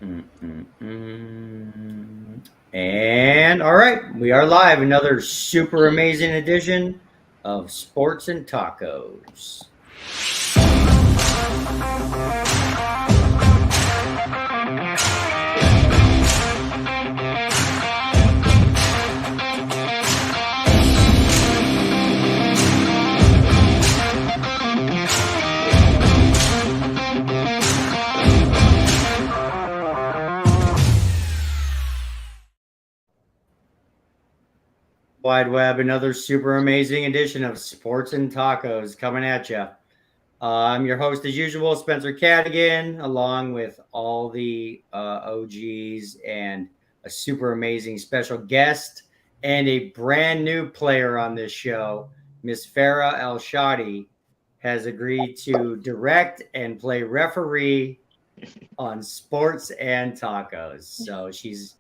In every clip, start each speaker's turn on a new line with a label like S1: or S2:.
S1: And all right, we are live. Another super amazing edition of Sports and Tacos. Wide Web, another super amazing edition of Sports and Tacos coming at you. I'm your host, as usual, Spencer Cadigan, along with all the OGs and a super amazing special guest and a brand new player on this show. Miss Farah El Shadi has agreed to direct and play referee on Sports and Tacos. So she's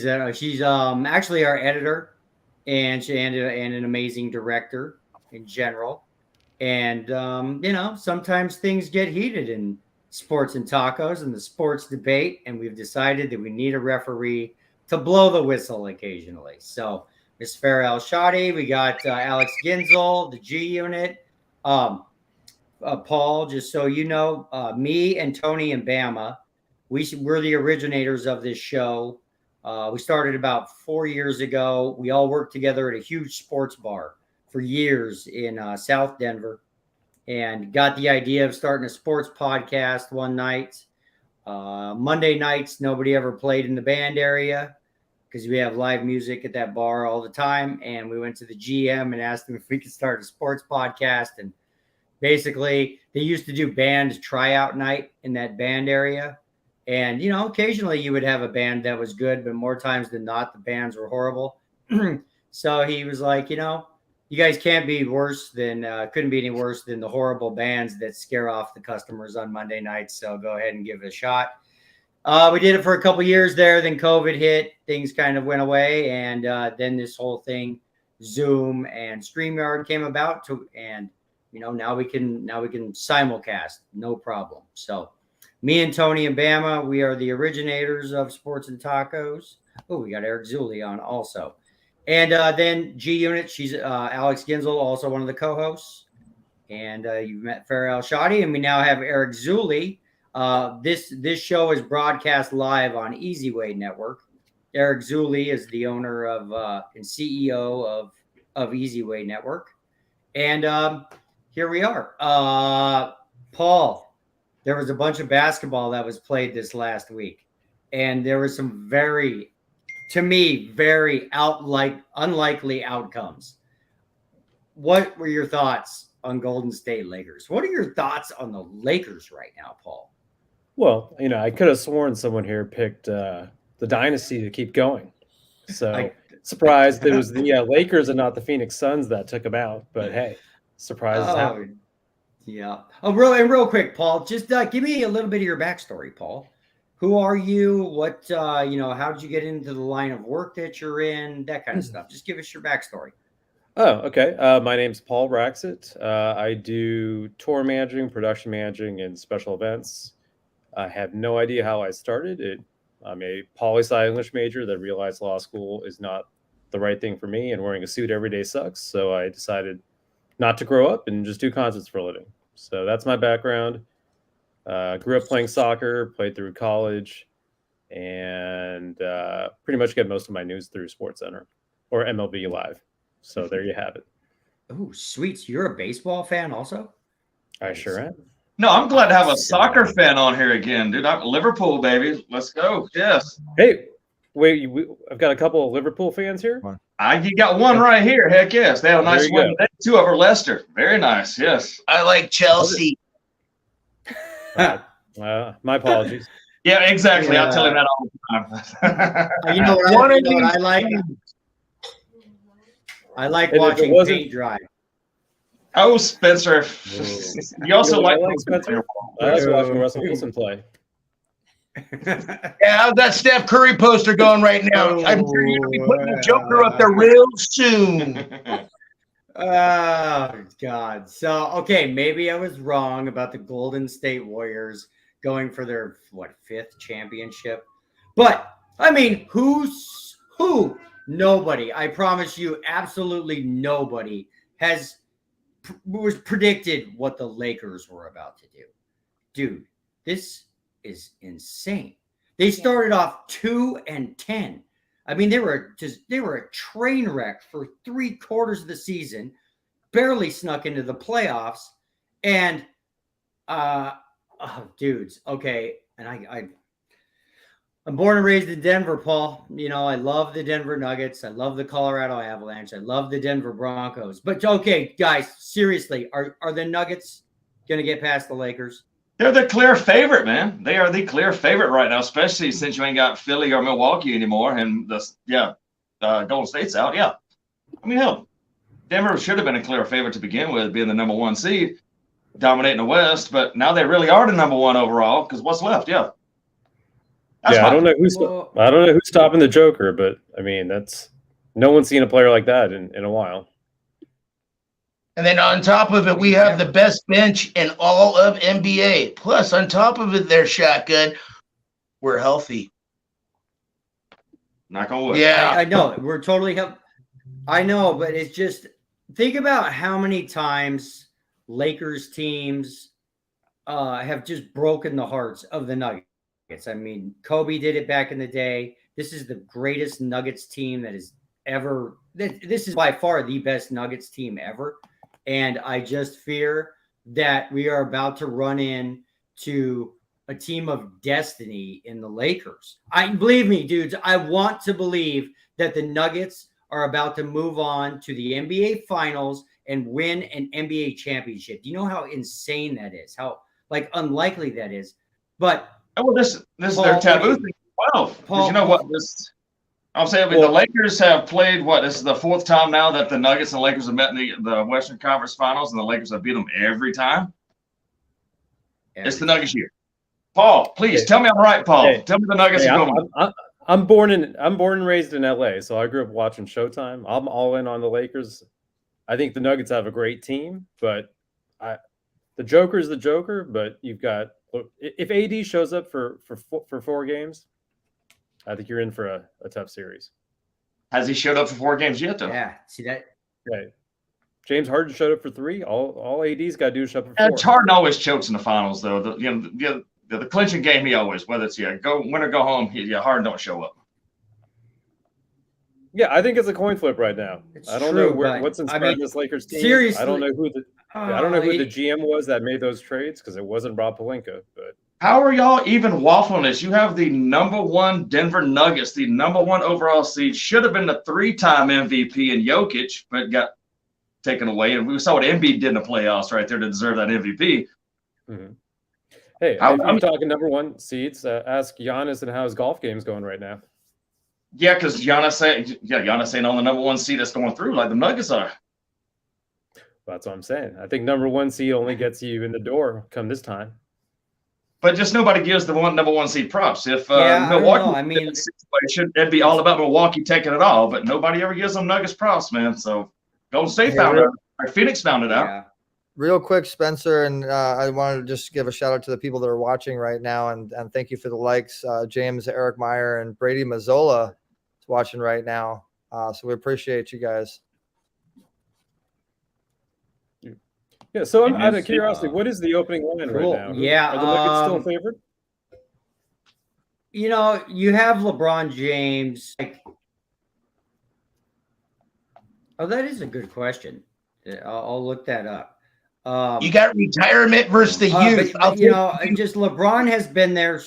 S1: actually our editor and an amazing director in general. And sometimes things get heated in Sports and Tacos and the sports debate, and we've decided that we need a referee to blow the whistle occasionally. So, Miss Farah El Shadi, we got Alex Ginzel, the G Unit. Paul, just so you know, me and Tony and Bama, we're the originators of this show. We started about 4 years ago. We all worked together at a huge sports bar for years in South Denver, and got the idea of starting a sports podcast one night. Monday nights, nobody ever played in the band area because we have live music at that bar all the time. And we went to the GM and asked him if we could start a sports podcast. And basically, they used to do band tryout night in that band area. And, occasionally you would have a band that was good, but more times than not, the bands were horrible. So he was like, you guys can't be worse than, couldn't be any worse than the horrible bands that scare off the customers on Monday nights. So go ahead and give it a shot. We did it for a couple years there. Then COVID hit, things kind of went away. And then this whole thing, Zoom and StreamYard came about and now we can simulcast, no problem. So me and Tony and Bama, we are the originators of Sports and Tacos. Oh, we got Eric Zulli on also. And then G Unit, she's Alex Ginzel, also one of the co-hosts. And you've met Farah El Shadi, and we now have Eric Zulli. This show is broadcast live on Easy Way Network. Eric Zulli is the owner of and CEO of Easy Way Network. And here we are. Paul, there was a bunch of basketball that was played this last week, and there were some very unlikely outcomes. What were your thoughts on Golden State Lakers? What are your thoughts on the Lakers right now, Paul?
S2: Well, I could have sworn someone here picked the dynasty to keep going. So surprised it was the Lakers and not the Phoenix Suns that took them out. But hey, surprises happen.
S1: Yeah. Oh, real quick, Paul, just give me a little bit of your backstory, Paul. Who are you? What, how did you get into the line of work that you're in? That kind of stuff. Just give us your backstory.
S2: Oh, okay. My name's Paul Raxit. I do tour managing, production managing, and special events. I have no idea how I started it. I'm a poli-sci English major that realized law school is not the right thing for me, and wearing a suit every day sucks. So I decided not to grow up and just do concerts for a living. So that's my background. Grew up playing soccer, played through college, and pretty much get most of my news through SportsCenter or MLB Live. So there you have it.
S1: Oh, sweet. So you're a baseball fan also?
S2: I sure am.
S3: No, I'm glad to have a soccer fan on here again, dude. I'm Liverpool, baby. Let's go. Yes.
S2: Hey, wait, I've got a couple of Liverpool fans here.
S3: You got one right here. Heck yes. They have a nice win today. 2 over Leicester. Very nice. Yes.
S4: I like Chelsea.
S2: My apologies.
S3: Yeah, exactly. Yeah. I'll tell him that all the time.
S1: You know what I like watching paint dry.
S3: Oh, Spencer. You also like
S2: Spencer? I also watching Russell Wilson play.
S4: Yeah, how's that Steph Curry poster going right now? I'm sure you're going to be putting the Joker up there real soon.
S1: Oh, God. So, okay, maybe I was wrong about the Golden State Warriors going for their fifth championship. But I mean, who? Nobody. I promise you, absolutely nobody was predicted what the Lakers were about to do. Dude, this is insane. They started off 2-10. I mean, they were a train wreck for 3/4 of the season, barely snuck into the playoffs, and dudes, okay. And I'm born and raised in Denver, Paul. You know, I love the Denver Nuggets. I love the Colorado Avalanche. I love the Denver Broncos. But okay, guys, seriously, are the Nuggets going to get past the Lakers?
S3: They're the clear favorite, man. They are the clear favorite right now, especially since you ain't got Philly or Milwaukee anymore, and Golden State's out. Yeah, I mean, hell, Denver should have been a clear favorite to begin with, being the number 1 seed, dominating the West. But now they really are the number 1 overall because what's left? Yeah.
S2: I don't know who's stopping the Joker, but I mean, no one's seen a player like that in a while.
S4: And then on top of it, we have the best bench in all of NBA. Plus, on top of it, their shotgun, we're healthy.
S3: Knock on wood.
S4: Yeah,
S1: I know we're totally healthy. I know, but it's just think about how many times Lakers teams have just broken the hearts of the Nuggets. I mean, Kobe did it back in the day. This is the greatest Nuggets team that is ever. This is by far the best Nuggets team ever. And I just fear that we are about to run into a team of destiny in the Lakers. Believe me, dudes, I want to believe that the Nuggets are about to move on to the NBA Finals and win an NBA championship. Do you know how insane that is? How unlikely that is? But
S3: this is
S1: Paul,
S3: their taboo thing. Wow. Because you know what? I'm saying the Lakers have played, this is the 4th time now that the Nuggets and Lakers have met in the Western Conference Finals, and the Lakers have beat them every time. It's the Nuggets year. Paul, please tell me I'm right, Paul.
S2: Hey,
S3: tell me the Nuggets are going.
S2: I'm born and raised in LA, so I grew up watching Showtime. I'm all in on the Lakers. I think the Nuggets have a great team, but the Joker is the Joker. But you've got, if AD shows up for 4 games, I think you're in for a tough series.
S3: Has he showed up for 4 games yet, though?
S1: Yeah, see that?
S2: Right. James Harden showed up for 3. All AD's got to do is show up for 4.
S3: And Harden always chokes in the finals, though. The clinching game, he always, whether it's go win or go home, Harden don't show up.
S2: Yeah, I think it's a coin flip right now. I don't know what's inspiring this Lakers team.
S1: Seriously,
S2: I don't know who the GM was that made those trades, because it wasn't Rob Pelinka. But
S3: how are y'all even waffling this? You have the number 1 Denver Nuggets, the number 1 overall seed, should have been the 3-time MVP in Jokic, but got taken away. And we saw what Embiid did in the playoffs right there to deserve that MVP.
S2: Mm-hmm. Hey, if you're talking number 1 seeds, ask Giannis and how his golf game's going right now.
S3: Yeah, because Giannis ain't on the number 1 seed that's going through like the Nuggets are.
S2: That's what I'm saying. I think number 1 seed only gets you in the door come this time.
S3: But just nobody gives the number 1 seed props. If Milwaukee in this situation, it'd be all about Milwaukee taking it all. But nobody ever gives them Nuggets props, man. So Golden State found it out. Or Phoenix found it out.
S5: Real quick, Spencer, and I wanted to just give a shout out to the people that are watching right now, and thank you for the likes. James, Eric Meyer, and Brady Mazzola is watching right now. So we appreciate you guys.
S2: Yeah, so I'm out of curiosity, what is the opening line right now?
S1: Yeah,
S2: are the Nuggets still favored?
S1: You know, you have LeBron James. That is a good question. I'll look that up.
S4: You got retirement versus the youth.
S1: Just LeBron has been there.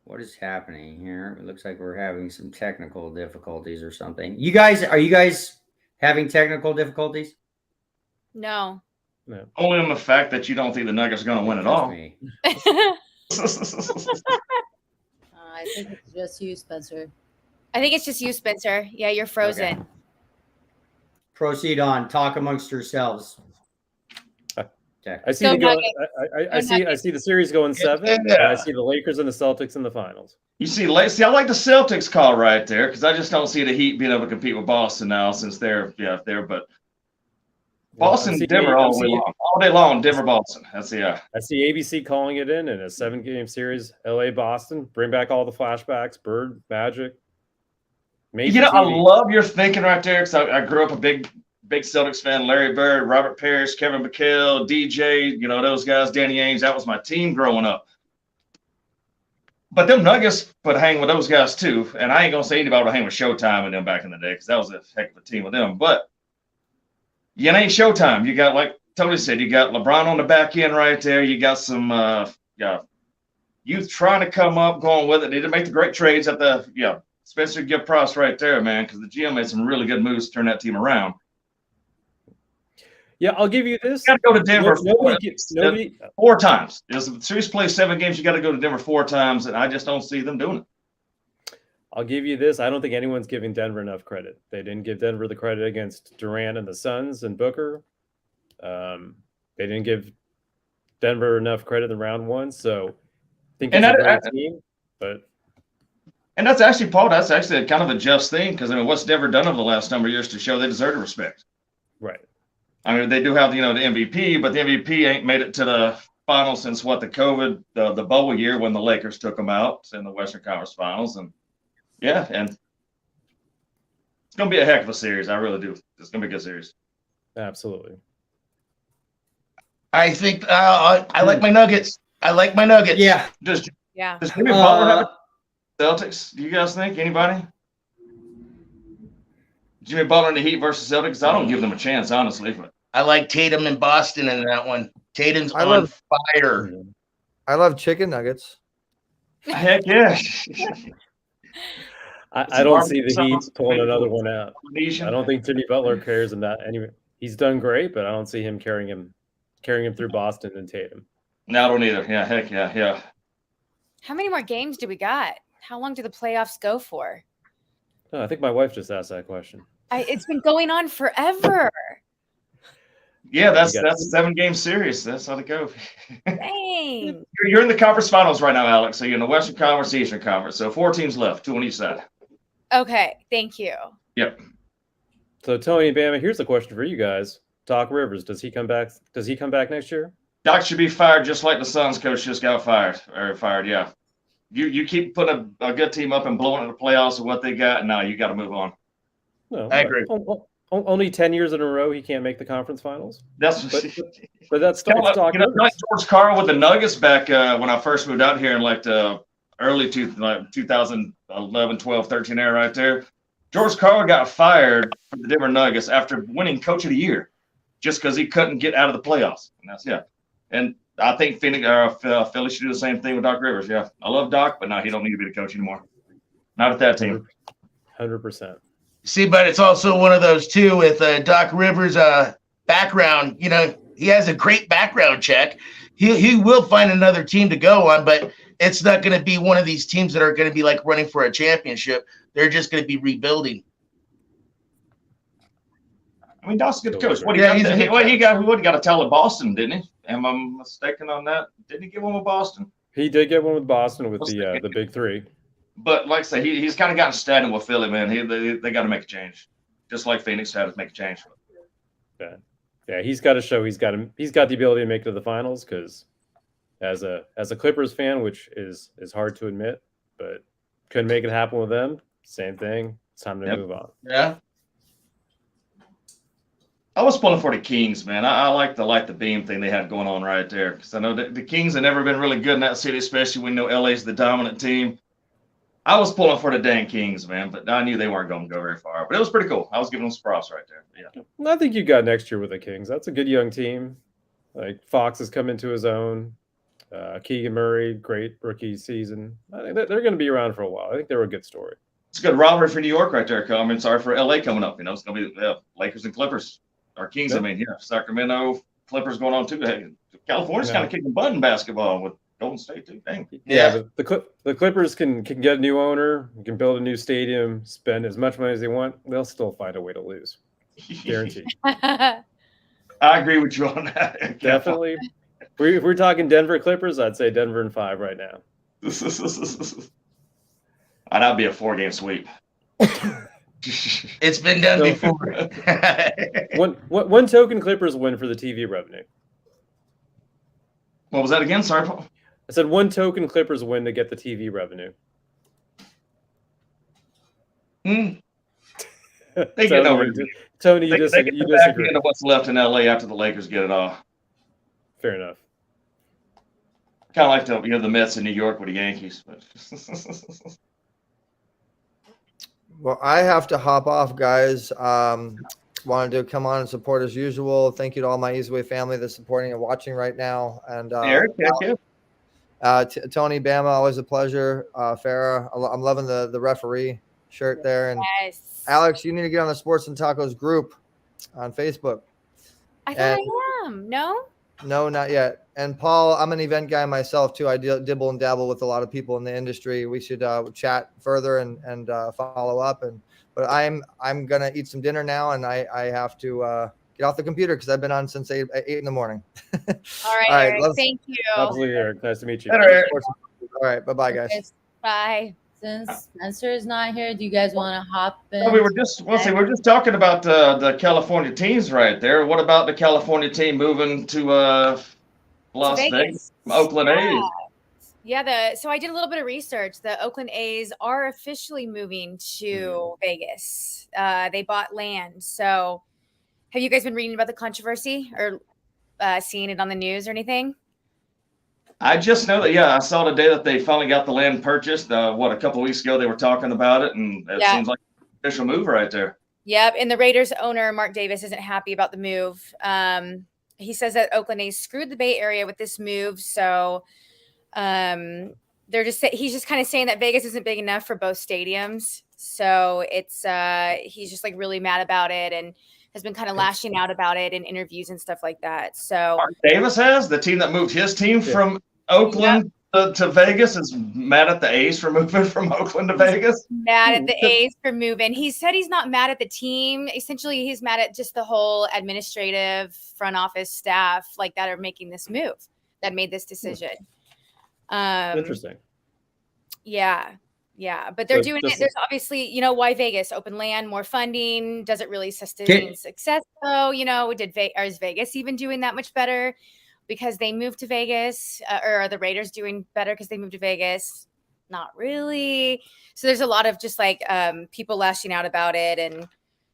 S1: What is happening here? It looks like we're having some technical difficulties or something. Are you guys having technical difficulties?
S6: No.
S3: Only on the fact that you don't think the Nuggets are going to win at all.
S7: I think it's just you, Spencer.
S6: I think it's just you, Spencer. Yeah, you're frozen.
S1: Okay. Proceed on. Talk amongst yourselves. Okay.
S2: I see I see the series going 7. And I see the Lakers and the Celtics in the finals.
S3: I like the Celtics call right there because I just don't see the Heat being able to compete with Boston now since they're. But Boston,
S2: see-
S3: Denver
S2: I'm
S3: all day
S2: seeing-
S3: long. All day long, Denver, Boston. That's the
S2: I see ABC calling it in a 7-game series. LA, Boston. Bring back all the flashbacks. Bird, Magic. Made
S3: You
S2: for
S3: know, I
S2: TV.
S3: love your thinking right there because I grew up a big Celtics fan. Larry Bird, Robert Parrish, Kevin McHale, DJ, you know, those guys, Danny Ainge. That was my team growing up. But them Nuggets would hang with those guys too. And I ain't going to say anybody would hang with Showtime and them back in the day because that was a heck of a team with them. But you ain't Showtime. You got, like Tony said, you got LeBron on the back end right there. You got some youth trying to come up, going with it. They did make the great trades at the, Spencer give props right there, man, because the GM made some really good moves to turn that team around.
S2: Yeah, I'll give you this.
S3: You got to go to Denver
S2: Nobody.
S3: four times. If the series plays 7 games, you got to go to Denver 4 times, and I just don't see them doing it.
S2: I'll give you this. I don't think anyone's giving Denver enough credit. They didn't give Denver the credit against Durant and the Suns and Booker. They didn't give Denver enough credit in round 1. So I think it's a great team.
S3: And that's actually, Paul, that's actually kind of a just thing because, I mean, what's Denver done over the last number of years to show they deserve respect?
S2: Right.
S3: I mean, they do have, the MVP, but the MVP ain't made it to the finals since the COVID, the bubble year when the Lakers took them out in the Western Conference Finals. And and it's going to be a heck of a series. I really do. It's going to be a good series.
S2: Absolutely.
S4: I think I like my Nuggets. I like my Nuggets.
S1: Yeah.
S3: Does
S6: Yeah.
S3: Jimmy Butler have Celtics? Do you guys think? Anybody? Jimmy Butler and the Heat versus Celtics? I don't give them a chance, honestly. But
S4: I like Tatum and Boston in that one. Tatum's
S5: I
S4: on
S5: love-
S4: fire.
S5: I love chicken nuggets.
S3: heck yeah.
S2: I don't see the
S3: Some-
S2: Heat pulling another one out. I
S3: Indonesian.
S2: don't think Jimmy Butler cares in that anyway. He's done great, but I don't see him carrying him through Boston and Tatum.
S3: No, I don't either. Yeah, heck yeah.
S6: How many more games do we got? How long do the playoffs go for?
S2: Oh, I think my wife just asked that question.
S6: It's been going on forever.
S3: Yeah, that's
S2: You got-
S3: a 7-game series. That's how they go.
S6: Dang.
S3: You're in the conference finals right now, Alex. So you're in the Western Conference, Eastern Conference. So 4 teams left, 2 on each side.
S6: Okay. Thank you.
S3: Yep.
S2: So Tony and Bama, here's the question for you guys. Doc Rivers, does he come back? Does he come back next year?
S3: Doc should be fired just like the Suns coach just got fired. Yeah. You keep putting a good team up and blowing in the playoffs of what they got. Now you got to move on.
S2: No,
S4: I agree.
S2: Only 10 years in a row he can't make the conference finals.
S3: That's
S2: But that's
S3: Kind of
S2: Doc
S3: like,
S2: Rivers.
S3: like George Karl with the Nuggets back when I first moved out here in like the early 2011, 12, 13 era right there. George Karl got fired from the Denver Nuggets after winning Coach of the Year just because he couldn't get out of the playoffs. And And I think Philly should do the same thing with Doc Rivers. Yeah, I love Doc, but no, he don't need to be the coach anymore. Not at that team.
S2: 100%.
S4: See, but it's also one of those too with Doc Rivers' background. You know, he has a great background check. He will find another team to go on, but it's not going to be one of these teams that are going to be like running for a championship. They're just going to be rebuilding.
S3: I mean, Doc's a good coach. What
S4: He's a good
S3: he got to tell at Boston, didn't he? Am I mistaken on that? Didn't he get one with Boston?
S2: He did get one with Boston with the big 3.
S3: But like I say, he's kind of gotten stagnant with Philly, man. They got to make a change, just like Phoenix had to make a change.
S2: Yeah, he's got to show he's got the ability to make it to the finals because as a Clippers fan, which is hard to admit, but couldn't make it happen with them. Same thing. It's time to move on.
S4: Yeah.
S3: I was pulling for the Kings, man. I like the beam thing they had going on right there because I know the Kings have never been really good in that city, especially when LA's the dominant team. I was pulling for the dang Kings, man, but I knew they weren't going to go very far. But it was pretty cool. I was giving them some props right there. Yeah.
S2: I think you got next year with the Kings. That's a good young team. Like Fox has come into his own. Keegan Murray, great rookie season. I think they're going to be around for a while. I think they're a good story.
S3: It's a good rivalry for New York right there. I mean, sorry for LA coming up. It's going to be Lakers and Clippers. Or Kings,
S2: Yeah.
S3: I mean, Sacramento, Clippers going on too. Hey, California's kind of kicking butt in basketball with Golden State too. Dang.
S2: Yeah, but the Clippers can get a new owner, can build a new stadium, spend as much money as they want. They'll still find a way to lose. Guaranteed.
S3: I agree with you on that.
S2: Definitely. If we're talking Denver Clippers, I'd say Denver in 5 right now.
S3: That'd be a 4-game sweep.
S4: It's been done
S2: So-
S4: before.
S2: One token Clippers win for the TV revenue.
S3: What was that again? Sorry, Paul.
S2: I said one token Clippers win to get the TV revenue.
S4: Hmm.
S3: They get no revenue.
S2: Tony, you
S3: They
S2: disagree.
S3: get
S2: You
S3: the back
S2: disagree.
S3: end of what's left in LA after the Lakers get it all.
S2: Fair enough.
S3: Kind of like the Mets in New York with the Yankees. But
S5: Well, I have to hop off, guys. Wanted to come on and support as usual. Thank you to all my Easyway family that's supporting and watching right now. And
S3: Eric,
S5: Tony, Bama, always a pleasure. Farah, I'm loving the referee shirt there. And
S6: Yes.
S5: Alex, you need to get on the Sports and Tacos group on Facebook.
S6: I thought I am. No?
S5: No, not yet. And Paul, I'm an event guy myself too. I dibble and dabble with a lot of people in the industry. We should chat further and follow up. But I'm gonna eat some dinner now, and I have to get off the computer because I've been on since 8 in the morning.
S6: All right,
S5: All right,
S6: Eric.
S5: let's-
S6: Thank you.
S2: Absolutely, Eric. Nice to meet you.
S3: Better, Eric.
S5: All right, bye guys.
S7: Okay,
S6: Bye.
S7: Since Spencer is not here, do you guys want to hop in?
S3: we were just talking about the California teams right there. What about the California team moving to Las Vegas, from Oakland A's?
S6: Yeah, so I did a little bit of research. The Oakland A's are officially moving to Vegas. They bought land. So have you guys been reading about the controversy or seeing it on the news or anything?
S3: I just know that, yeah, I saw today that they finally got the land purchased. A couple of weeks ago they were talking about it, and it seems like an official move right there.
S6: Yep. And the Raiders owner, Mark Davis, isn't happy about the move. He says that Oakland A's screwed the Bay Area with this move. So he's just kind of saying that Vegas isn't big enough for both stadiums. So he's just like really mad about it and has been kind of lashing out about it in interviews and stuff like that. So
S3: Mark Davis has the team that moved his team from Oakland to Vegas is mad at the A's for moving from Oakland to Vegas.
S6: Mad at the A's for moving. He said he's not mad at the team. Essentially, he's mad at just the whole administrative front office staff like that are making this move, that made this decision.
S2: Interesting.
S6: Yeah, but they're
S2: So
S6: doing
S2: this-
S6: it. There's obviously, why Vegas? Open land, more funding. Does it really sustain success though? Is Vegas even doing that much better because they moved to Vegas? Or are the Raiders doing better because they moved to Vegas? Not really. So there's a lot of just like people lashing out about it and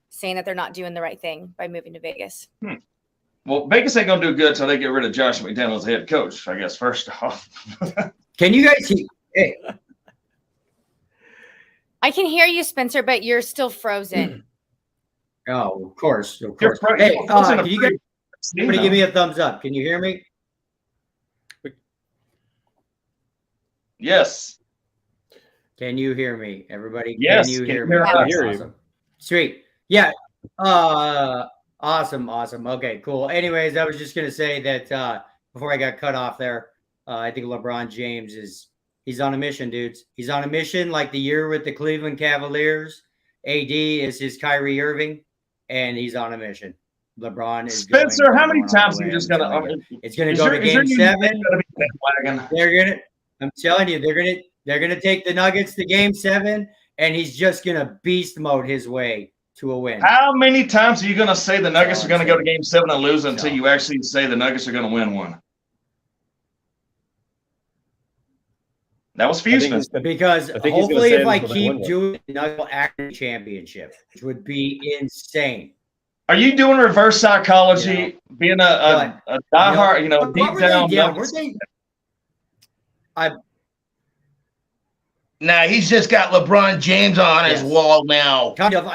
S6: saying that they're not doing the right thing by moving to Vegas.
S3: Well, Vegas ain't gonna do good until they get rid of Josh McDaniels as head coach, I guess, first off.
S1: Can you guys see? Hey,
S6: I can hear you, Spencer, but you're still frozen.
S1: oh, of course.
S3: You're
S1: Hey,
S3: frozen
S1: can you guys
S3: Steve,
S1: somebody give me a thumbs up? Can you hear me?
S3: yes.
S1: Can you hear me, everybody?
S3: Yes,
S1: Can you
S3: can
S1: hear
S3: hear
S1: me?
S3: us.
S1: That's
S2: Hear you.
S1: awesome. Sweet. Yeah. Awesome. Okay, cool. Anyways, I was just gonna say that before I got cut off there, I think LeBron James he's on a mission, dudes. He's on a mission like the year with the Cleveland Cavaliers. AD is his Kyrie Irving, and he's on a mission. LeBron is
S3: Spencer, how many
S1: going all
S3: times
S1: the
S3: are you
S1: way.
S3: just
S1: I'm
S3: gonna?
S1: telling you. It's gonna
S3: is
S1: go
S3: your-
S1: to
S3: is your
S1: game
S3: new
S1: 7.
S3: name gonna be bandwagon?
S1: I'm telling you, they're gonna take the Nuggets to game 7, and he's just gonna beast mode his way to a win.
S3: How many times are you gonna say the Nuggets
S1: So
S3: are gonna go to
S1: insane.
S3: game 7 and lose until
S1: So-
S3: you actually say the Nuggets are gonna win one? That was
S2: I think
S3: Houston.
S2: he's gonna-
S1: Because
S2: I think he's gonna
S1: hopefully,
S2: say
S1: if
S2: it
S1: I
S2: until they
S1: keep
S2: win one.
S1: doing the Nuggets acting championship, which would be insane.
S3: Are you doing reverse psychology, being a diehard,
S1: What
S3: deep
S1: were they
S3: down?
S1: down?
S3: Nuggets?
S1: Were they?
S4: Nah, he's just got LeBron James on his
S1: Yes.
S4: wall now.
S1: Kind of.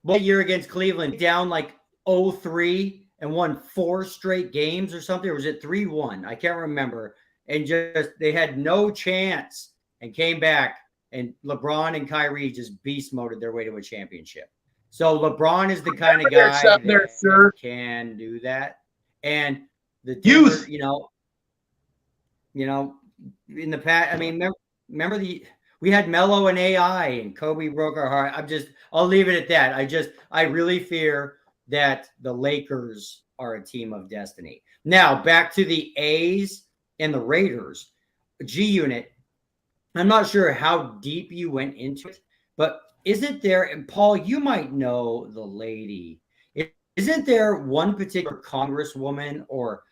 S1: What year against Cleveland down like 0-3 and won 4 straight games or something? Or was it 3-1? I can't remember. And just they had no chance and came back, and LeBron and Kyrie just beast moded their way to a championship. So LeBron is the kind of guy
S4: Up there,
S1: that
S4: sir.
S1: can do that. And the
S3: Youth.
S1: Denver, in the past, I mean, remember we had Melo and AI, and Kobe broke our heart. I'll leave it at that. I really fear that the Lakers are a team of destiny. Now back to the A's and the Raiders. G Unit. I'm not sure how deep you went into it, but isn't there, and Paul, you might know the lady. Isn't there one particular congresswoman or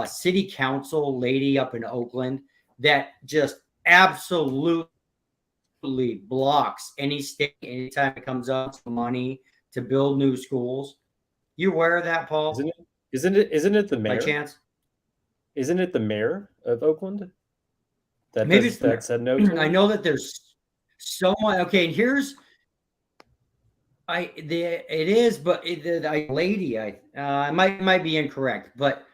S1: city council lady up in Oakland that just absolutely blocks any state anytime it comes up to money to build new schools? You aware of that, Paul?
S2: Isn't it the mayor?
S1: By chance?
S2: Isn't it the mayor of Oakland?
S1: Maybe it's the mayor.
S2: That said no to
S1: I
S2: him?
S1: know that there's so much. Okay, and here's it is, but the lady, I might be incorrect, but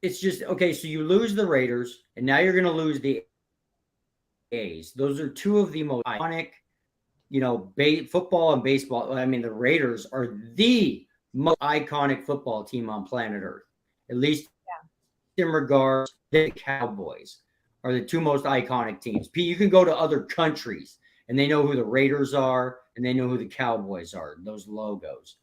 S1: it's just okay. So you lose the Raiders, and now you're going to lose the A's. Those are two of the most iconic, football and baseball. I mean, the Raiders are the most iconic football team on planet Earth, at least in regards to the Cowboys are the two most iconic teams. You can go to other countries and they know who the Raiders are and they know who the Cowboys are, those logos,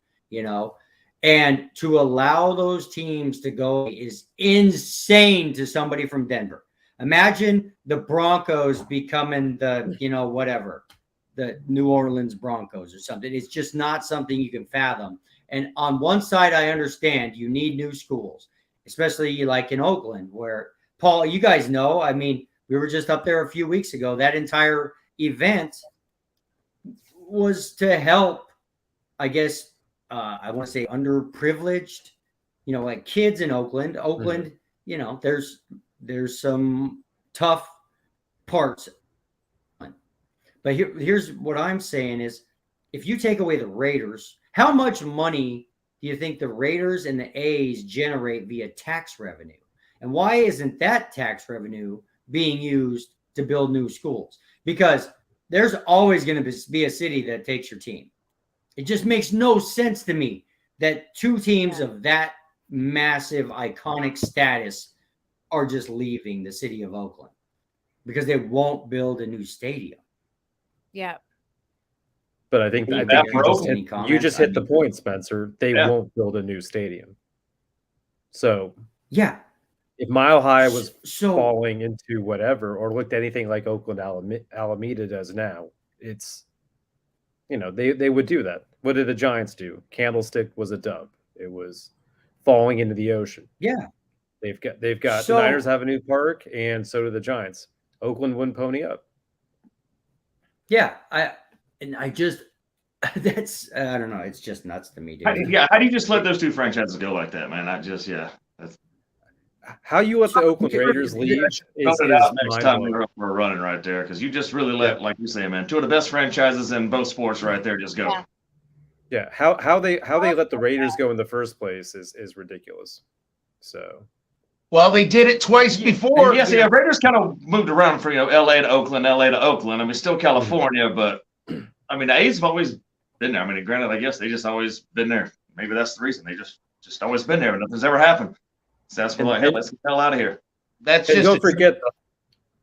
S1: and to allow those teams to go is insane to somebody from Denver. Imagine the Broncos becoming the, whatever, the New Orleans Broncos or something. It's just not something you can fathom. And on one side, I understand you need new schools, especially like in Oakland, where, Paul, you guys know, I mean, we were just up there a few weeks ago. That entire event was to help, I guess, I want to say underprivileged, like kids in Oakland. Oakland, there's some tough parts. But here's what I'm saying is, if you take away the Raiders, how much money do you think the Raiders and the A's generate via tax revenue? And why isn't that tax revenue being used to build new schools? Because there's always going to be a city that takes your team. It just makes no sense to me that two teams of that massive, iconic status are just leaving the city of Oakland because they won't build a new stadium.
S6: Yeah.
S2: But I think you just hit the point, Spencer. They won't build a new stadium. So
S1: yeah,
S2: if Mile High was falling into whatever or looked anything like Oakland Alameda does now, it's they would do that. What did the Giants do? Candlestick was a dub. It was falling into the ocean.
S1: Yeah,
S2: they've got the Niners have a new park, and so do the Giants. Oakland wouldn't pony up.
S1: Yeah, I don't know. It's just nuts to me, dude.
S3: How do you just let those two franchises go like that, man? That's
S2: how you let the Oakland Raiders leave is
S3: next time we're running right there, because you just really let, like you say, man, two of the best franchises in both sports right there just go.
S2: Yeah, how they let the Raiders go in the first place is ridiculous. So,
S4: well, they did it twice before.
S3: Yes, Raiders kind of moved around from LA to Oakland. I mean, still California, but I mean, the A's have always been there. I mean, granted, I guess they just always been there. Maybe that's the reason they just always been there, and nothing's ever happened. So that's why, hey, let's get the hell out of here.
S2: Don't forget,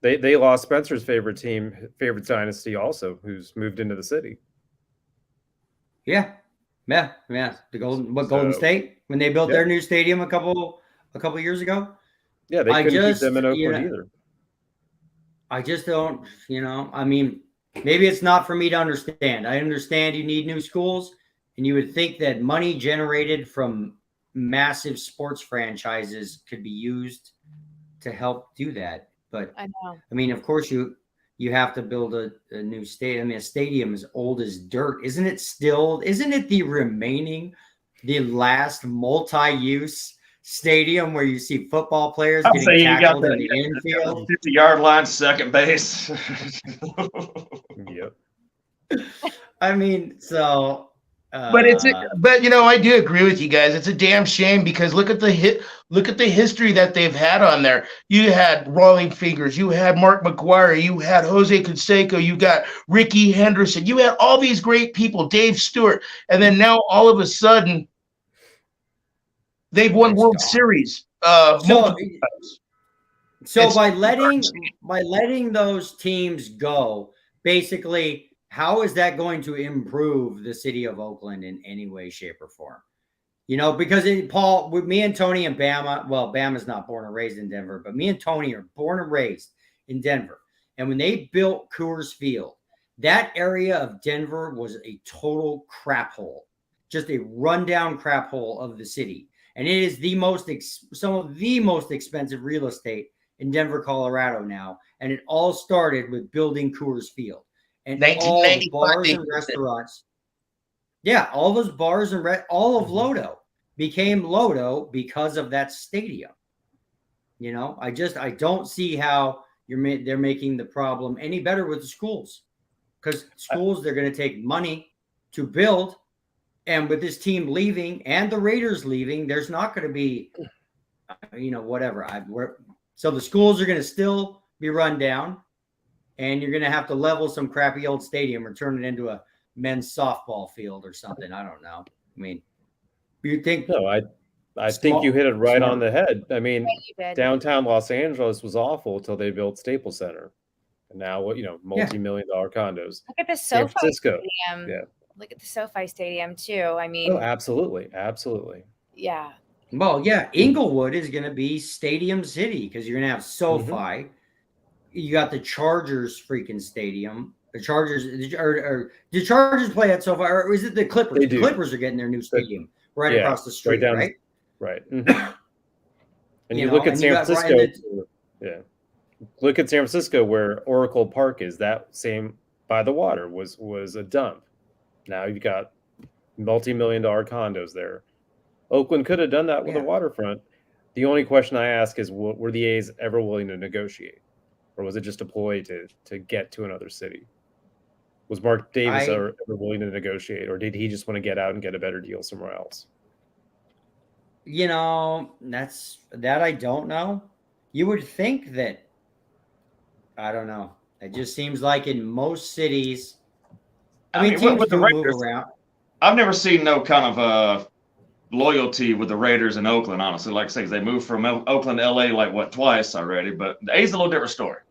S2: they lost Spencer's favorite dynasty also, who's moved into the city.
S1: Yeah. The Golden State, when they built their new stadium a couple years ago.
S2: Yeah, they couldn't keep them in Oakland either.
S1: I just don't, I mean, maybe it's not for me to understand. I understand you need new schools, and you would think that money generated from massive sports franchises could be used to help do that. But I mean, of course you have to build a new stadium. I mean, a stadium is old as dirt. Isn't it the last multi-use stadium where you see football players getting tackled in the infield?
S3: 50-yard line, second base.
S2: Yep.
S1: I mean, so
S4: but I do agree with you guys. It's a damn shame because look at the history that they've had on there. You had Rolling Fingers, you had Mark McGuire, you had Jose Canseco, you got Ricky Henderson, you had all these great people, Dave Stewart, and then now all of a sudden they've won World Series.
S1: So by letting those teams go, basically, how is that going to improve the city of Oakland in any way, shape, or form? Because Paul, with me and Tony and Bama, well, Bama's not born and raised in Denver, but me and Tony are born and raised in Denver. And when they built Coors Field, that area of Denver was a total crap hole, just a rundown crap hole of the city. And it is some of the most expensive real estate in Denver, Colorado now. And it all started with building Coors Field. And all the bars and restaurants. Yeah, all those bars and all of Lodo became Lodo because of that stadium. I don't see how they're making the problem any better with the schools, because schools, they're going to take money to build, and with this team leaving and the Raiders leaving, there's not going to be, whatever. So the schools are going to still be run down, and you're going to have to level some crappy old stadium or turn it into a men's softball field or something. I don't know. I mean, you think?
S2: No, I think you hit it right on the head. I mean,
S6: Yeah,
S2: downtown Los Angeles was awful until they built Staples Center, and now multi-million-dollar condos.
S6: Look at the
S2: San
S6: SoFi
S2: Francisco.
S6: Stadium.
S2: Yeah.
S6: Look at the SoFi Stadium too. I mean,
S2: Absolutely.
S6: yeah.
S1: Well, yeah, Inglewood is going to be Stadium City because you're going to have SoFi. You got the Chargers freaking stadium. The Chargers, or the Chargers play at SoFi, or is it the Clippers?
S2: They
S1: The
S2: do.
S1: Clippers are getting their new stadium across the street,
S2: down,
S1: right?
S2: Right. And you look at San Francisco. Look at San Francisco, where Oracle Park is. That same by the water was a dump. Now you've got multi-million-dollar condos there. Oakland could have done that with a waterfront. The only question I ask is, were the A's ever willing to negotiate, or was it just a ploy to get to another city? Was Mark Davis ever willing to negotiate, or did he just want to get out and get a better deal somewhere else?
S1: That I don't know. You would think that, I don't know. It just seems like in most cities, teams
S3: with the
S1: do
S3: Raiders,
S1: move around.
S3: I've never seen no kind of loyalty with the Raiders in Oakland, honestly. Like I say, they moved from Oakland to LA twice already, but the A's a little different story.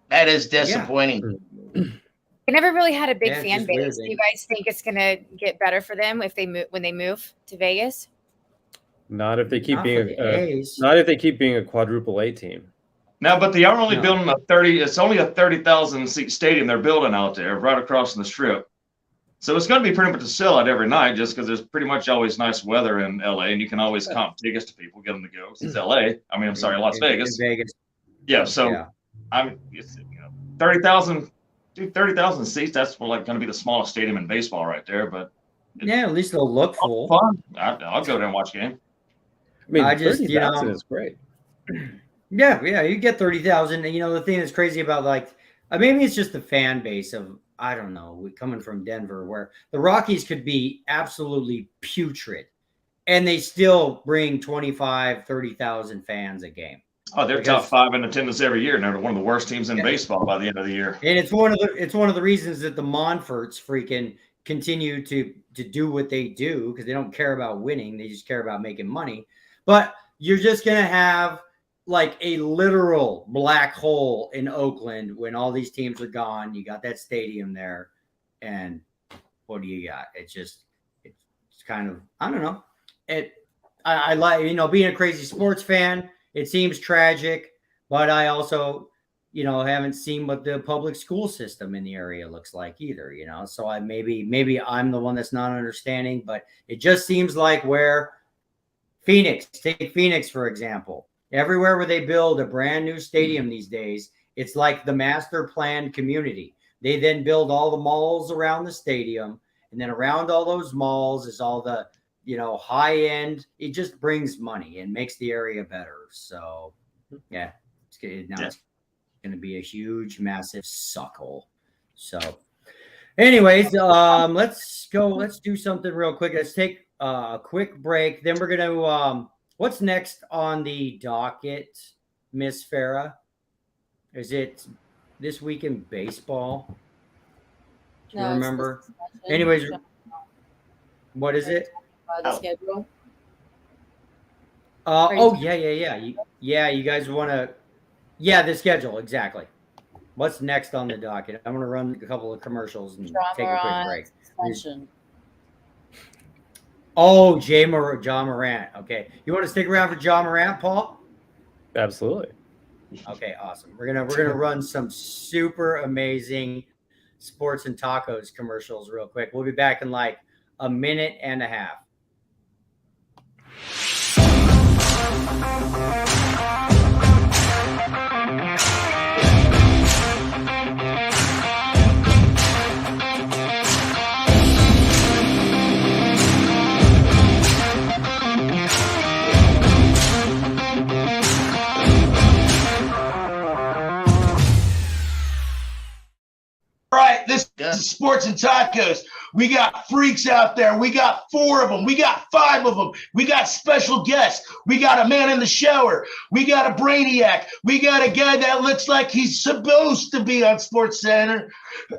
S4: That is disappointing.
S6: They never really had a big
S1: Yeah,
S6: fan
S1: just weird,
S6: base. Do you guys think it's gonna get better for them when they move to Vegas?
S2: Not if they keep
S1: Not
S2: being
S1: for the A's.
S2: not if they keep being a quadruple A team.
S3: No, but they are only
S1: No.
S3: building it's only a 30,000 seat stadium they're building out there right across from the strip. So it's going to be pretty much a sellout every night, just because there's pretty much always nice weather in LA, and you can always comp tickets to people, get them to go. It's LA. Las Vegas.
S1: In Vegas.
S3: Yeah, so it's 30,000 seats. That's going to be the smallest stadium in baseball right there. But
S1: At least they'll look full.
S3: fun. I'll go there and watch a game.
S2: I mean,
S1: I just,
S2: 30,000 is great.
S1: Yeah, you get 30,000. The thing that's crazy about maybe it's just the fan base of, I don't know, coming from Denver, where the Rockies could be absolutely putrid and they still bring 25, 30,000 fans a game.
S3: Oh, they're top 5 in attendance every year, and they're one of the worst teams in baseball by the end of the year.
S1: And it's one of the reasons that the Monforts freaking continue to do what they do, because they don't care about winning. They just care about making money. But you're just going to have like a literal black hole in Oakland when all these teams are gone. You got that stadium there, and what do you got? It's kind of, I don't know. I like, being a crazy sports fan, it seems tragic, but I also, haven't seen what the public school system in the area looks like either, so maybe I'm the one that's not understanding, but it just seems like where take Phoenix, for example. Everywhere where they build a brand new stadium these days, it's like the master planned community. They then build all the malls around the stadium, and then around all those malls is all the, high end. It just brings money and makes the area better. So, yeah, it's going to be a huge, massive suckhole. So, anyways, let's do something real quick. Let's take a quick break. Then we're going to, what's next on the docket, Miss Farah? Is it This Week in Baseball? Do you remember? Anyways, what is it?
S7: The schedule.
S1: Yeah. You guys want to? Yeah, the schedule, exactly. What's next on the docket? I'm going to run a couple of commercials and take a quick break.
S7: Suspension.
S1: Oh, John Morant. Okay. You want to stick around for John Morant, Paul?
S2: Absolutely.
S1: Okay, awesome. We're gonna run some super amazing sports and tacos commercials real quick. We'll be back in like a minute and a half.
S4: All right, this is Sports and Tacos. We got freaks out there. We got 4 of them. We got 5 of them. We got special guests. We got a man in the shower. We got a brainiac. We got a guy that looks like he's supposed to be on Sports Center.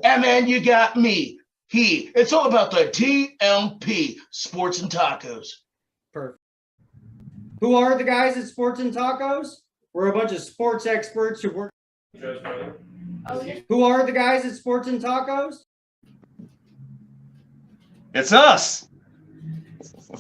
S4: And then you got me. It's all about the TMP, Sports and Tacos.
S1: Perfect. Who are the guys at Sports and Tacos? We're a bunch of sports experts who work. Who are the guys at Sports and Tacos?
S3: It's us.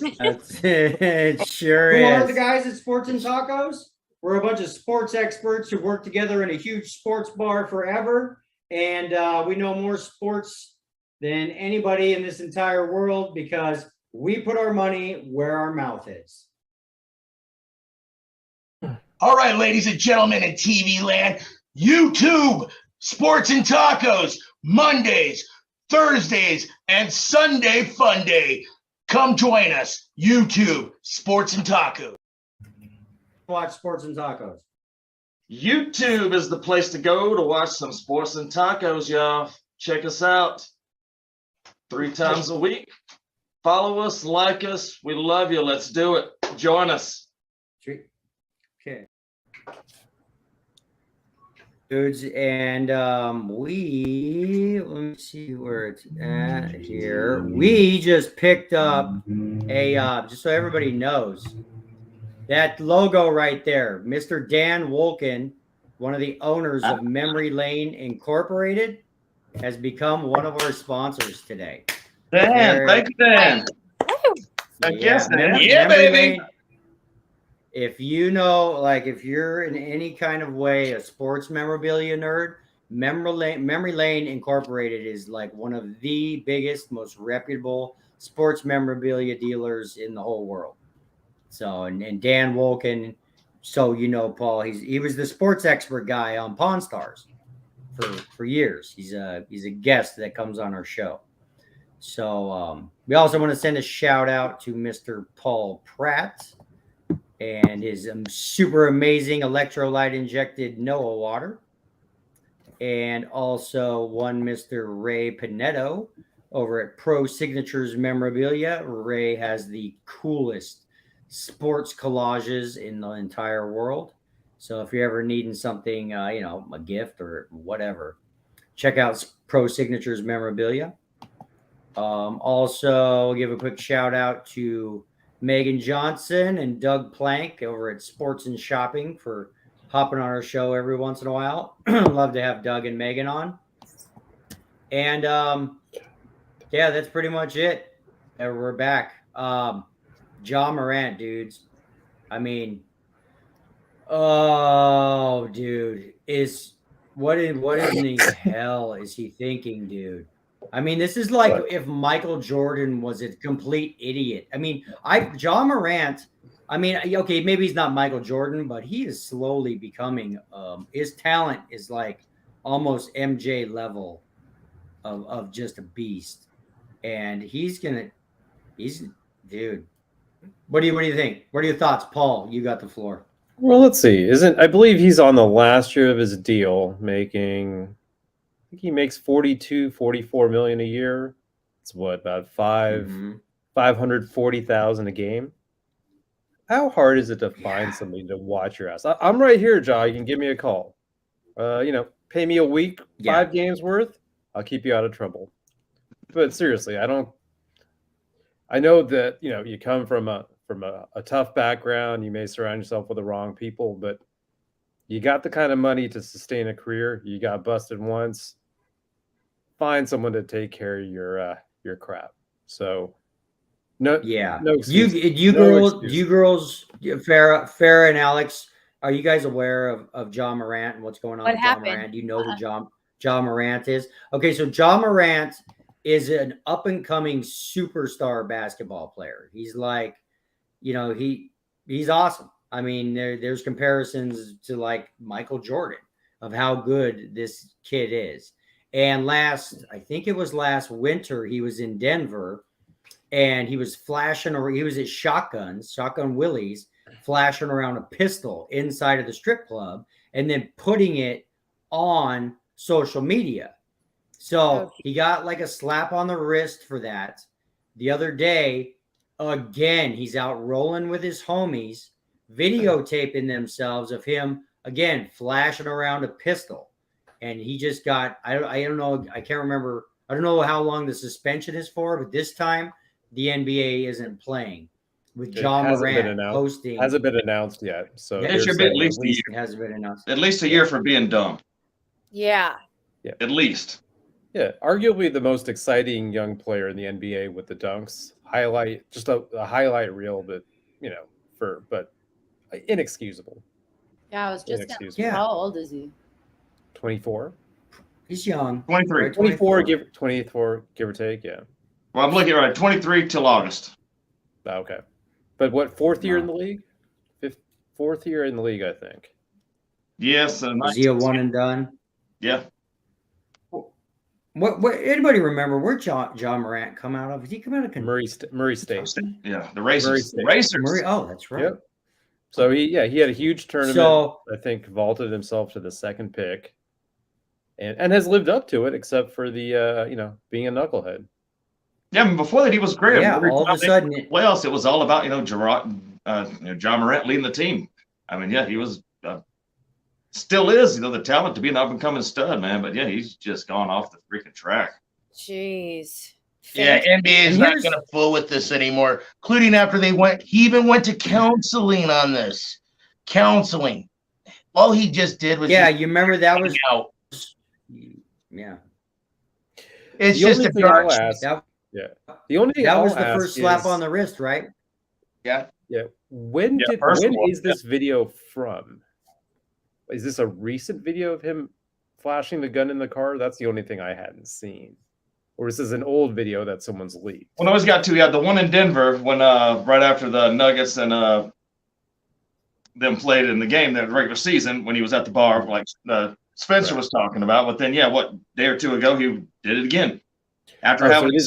S1: It sure
S5: Who
S1: is.
S5: are the guys at Sports and Tacos? We're a bunch of sports experts who work together in a huge sports bar forever. And we know more sports than anybody in this entire world because we put our money where our mouth is.
S4: All right, ladies and gentlemen in TV land, YouTube, Sports and Tacos, Mondays, Thursdays, and Sunday Fun Day. Come join us, YouTube, Sports and Tacos.
S5: Watch Sports and Tacos.
S3: YouTube is the place to go to watch some sports and tacos, y'all. Check us out 3 times a week. Follow us, like us. We love you. Let's do it. Join us.
S1: Okay. Dudes, and let me see where it's at here. We just picked up a just so everybody knows, that logo right there, Mr. Dan Wolken, one of the owners of Memory Lane Incorporated, has become one of our sponsors today.
S3: Dan, thank you, Dan. I guess, Dan.
S4: Yeah,
S1: Memory
S4: baby.
S1: Lane, if you know, like if you're in any kind of way a sports memorabilia nerd, Memory Lane Incorporated is like one of the biggest, most reputable sports memorabilia dealers in the whole world. So, and Dan Wolken, so you know, Paul, he was the sports expert guy on Pawn Stars for years. He's a guest that comes on our show. So we also want to send a shout out to Mr. Paul Pratt and his super amazing electrolyte injected Noah water. And also one Mr. Ray Pinetto over at Pro Signatures Memorabilia. Ray has the coolest sports collages in the entire world. So if you're ever needing something, a gift or whatever, check out Pro Signatures Memorabilia. Also give a quick shout out to Megan Johnson and Doug Plank over at Sports and Shopping for hopping on our show every once in a while. Love to have Doug and Megan on. And yeah, that's pretty much it. We're back. John Morant, dudes. I mean, oh, dude, what in the hell is he thinking, dude? I mean, this is like if Michael Jordan was a complete idiot. I mean, John Morant, I mean, okay, maybe he's not Michael Jordan, but he is slowly becoming, his talent is like almost MJ level of just a beast. And dude. What do you think? What are your thoughts, Paul? You got the floor.
S2: Well, let's see. I believe he's on the last year of his deal, I think he makes 44 million a year. It's what, about 540,000 a game. How hard is it to find somebody to watch your ass? I'm right here, John. You can give me a call. Pay me a week, 5 games worth. I'll keep you out of trouble. But seriously, I know that you come from a tough background. You may surround yourself with the wrong people, but you got the kind of money to sustain a career. You got busted once. Find someone to take care of your crap. So No,
S1: Yeah.
S2: no
S1: You
S2: excuse.
S1: you
S2: No
S1: girls,
S2: excuse.
S1: you girls, Farah and Alex, are you guys aware of John Morant and what's going on
S6: What
S1: with John
S6: happened?
S1: Morant? Do you know who John Morant is? Okay, so John Morant is an up and coming superstar basketball player. He's like, he's awesome. I mean, there's comparisons to like Michael Jordan of how good this kid is. And I think it was last winter, he was in Denver and he was flashing, or he was at Shotgun Willie's, flashing around a pistol inside of the strip club and then putting it on social media. So he got like a slap on the wrist for that. The other day, again, he's out rolling with his homies, videotaping themselves of him again flashing around a pistol. And he just got, I don't know, I can't remember, I don't know how long the suspension is for, but this time the NBA isn't playing with John Morant posting.
S2: Hasn't been announced yet. So
S3: it should be at least a year.
S1: It hasn't been announced.
S3: At least a year for being dumb.
S6: Yeah.
S3: At least.
S2: Yeah, arguably the most exciting young player in the NBA with the dunks. Highlight, just a highlight reel, but but inexcusable.
S7: Yeah, I was just
S2: Inexcusable.
S7: how old is he?
S2: 24.
S1: He's young.
S3: 23.
S2: 24, give or take. Yeah.
S3: Well, I'm looking at 23 till August.
S2: Okay. But what, fourth year in the league? Fourth year in the league, I think.
S3: Yes.
S1: Is he a one and done?
S3: Yeah.
S1: What anybody remember where John Morant come out of? Did he come out of
S2: Murray State?
S3: Yeah, the Racers. The Racers.
S1: Oh, that's right.
S2: Yep. So he had a huge tournament.
S1: So
S2: I think vaulted himself to the second pick, and has lived up to it, except for the being a knucklehead.
S3: Yeah, I mean, before that he was great.
S1: Yeah, all of a sudden,
S3: playoffs, it was all about John Morant leading the team. I mean, yeah, he was still is the talent to be an up and coming stud, man. But yeah, he's just gone off the freaking track.
S6: Jeez.
S4: Yeah, NBA is not going to fool with this anymore, including after he even went to counseling on this. Counseling. All he just did was
S1: you remember that was
S4: out.
S1: Yeah.
S4: It's just a dark.
S2: The only thing
S1: that
S2: I'll
S1: was the
S2: ask
S1: first slap
S2: is,
S1: on the wrist, right?
S4: Yeah.
S2: Yeah. When is this video from? Is this a recent video of him flashing the gun in the car? That's the only thing I hadn't seen. Or is this an old video that someone's leaked?
S3: Well, no, he's got two. Yeah, the one in Denver when right after the Nuggets and them played in the game, that regular season, when he was at the bar, like Spencer was talking about. But then, day or two ago, he did it again. After having a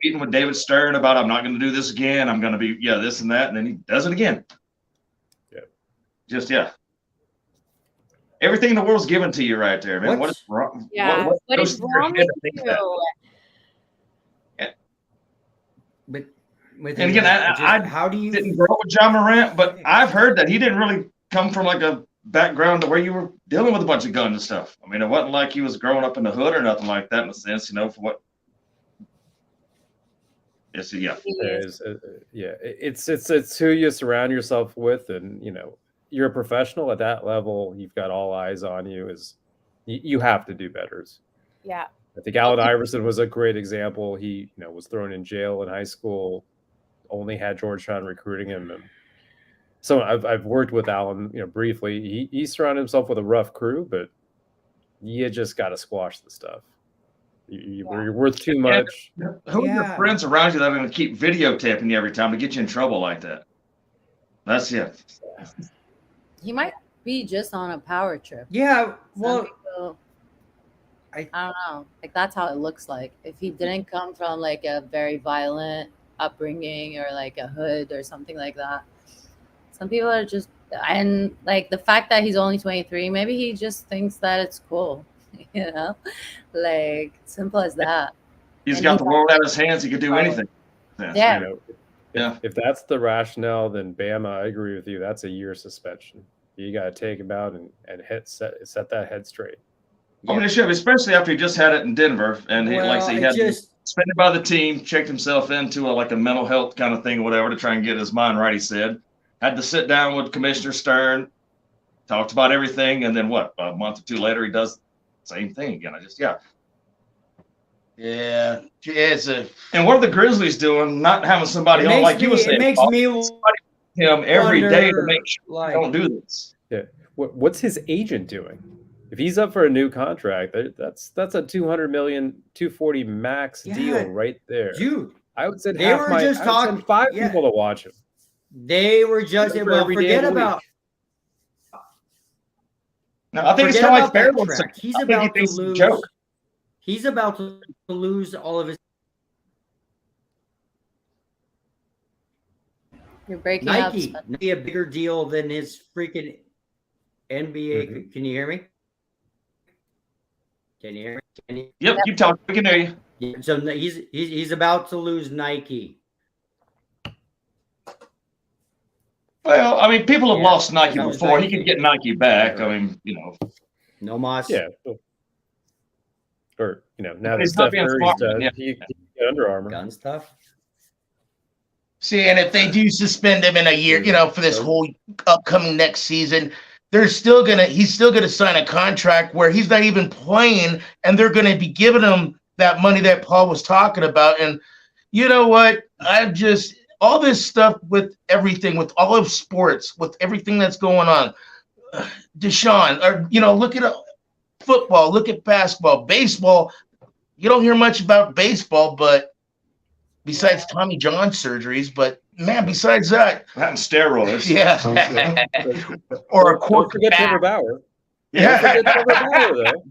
S3: meeting with David Stern about, I'm not going to do this again. I'm going to be, this and that. And then he does it again. Yeah. Just, everything in the world's given to you right there, man. What is wrong?
S6: Yeah. What is wrong with you?
S3: And again,
S1: how do you
S3: didn't grow up with John Morant, but I've heard that he didn't really come from like a background to where you were dealing with a bunch of guns and stuff. I mean, it wasn't like he was growing up in the hood or nothing like that in a sense, for what. Yes,
S2: it's who you surround yourself with, and you're a professional at that level. You've got all eyes on you. You have to do better.
S6: Yeah.
S2: I think Allen Iverson was a great example. He, was thrown in jail in high school, only had Georgetown recruiting him. And so I've worked with Allen, briefly. He surrounded himself with a rough crew, but you just got to squash the stuff. You're worth too much.
S3: Who are your friends around you that are going to keep videotaping you every time to get you in trouble like that? That's it.
S7: He might be just on a power trip.
S1: Yeah, well,
S7: I don't know. Like, that's how it looks like. If he didn't come from like a very violent upbringing or like a hood or something like that, some people are just, and like the fact that he's only 23, maybe he just thinks that it's cool, like simple as that.
S3: He's got the world out of his hands. He could do anything.
S7: Yeah.
S2: If that's the rationale, then Bama, I agree with you. That's a year suspension. You got to take him out and set that head straight.
S3: I mean, it should, especially after he just had it in Denver, and he had suspended by the team, checked himself into a mental health kind of thing or whatever to try and get his mind right. He said, had to sit down with Commissioner Stern, talked about everything, and then a month or two later, he does the same thing again.
S4: Yeah, it's a.
S3: And what are the Grizzlies doing? Not having somebody
S1: It
S3: on
S1: makes
S3: like you
S1: me,
S3: were
S1: it
S3: saying,
S1: makes
S3: Paul,
S1: me
S3: him every day to
S1: wonder,
S3: make sure
S1: like,
S3: you don't do this.
S2: Yeah. What's his agent doing? If he's up for a new contract, that's a 200 million, 240 max
S1: Yeah,
S2: deal right there.
S1: dude.
S2: I would send
S1: They were just
S2: I would send
S1: talking-
S2: 5
S1: yeah.
S2: people to watch him.
S1: They were just
S2: Over
S1: well.
S2: every day
S1: Forget
S2: of the
S1: about.
S3: No, I think it's
S1: Forget
S3: kind of like
S1: about that
S3: Fairwood.
S1: track. He's
S3: I think he
S1: about to
S3: thinks it's a
S1: lose.
S3: joke.
S1: He's about to lose all of his
S7: You're breaking up.
S1: Nike.
S7: Spencer.
S1: Be a bigger deal than his freaking NBA.
S2: Mhm.
S1: Can you hear me? Can you hear me? Can you?
S3: Yep, keep talking. We can hear you.
S1: Yeah, so he's about to lose Nike.
S3: Well, I mean, people have
S1: Yeah,
S3: lost Nike
S1: that was
S3: before. He
S1: Nike.
S3: could get Nike back.
S1: Yeah.
S3: I mean, you know,
S1: No mas.
S2: Yeah. Or now that
S3: He's not
S2: Steph
S3: being
S2: Curry's
S3: smart,
S2: done,
S3: yeah.
S2: he can get Under Armour.
S1: Gun stuff.
S4: See, and if they do suspend him in a year, for this whole upcoming next season, he's still gonna sign a contract where he's not even playing, and they're gonna be giving him that money that Paul was talking about. And you know what? All this stuff with everything, with all of sports, with everything that's going on, Deshaun, or look at football, look at basketball, baseball. You don't hear much about baseball, but besides Tommy John surgeries, but man, besides that,
S3: having steroids.
S4: yeah, or a
S2: Don't
S4: quarterback.
S2: forget Trevor Bauer.
S4: Yeah.
S2: Don't forget Trevor Bauer, though.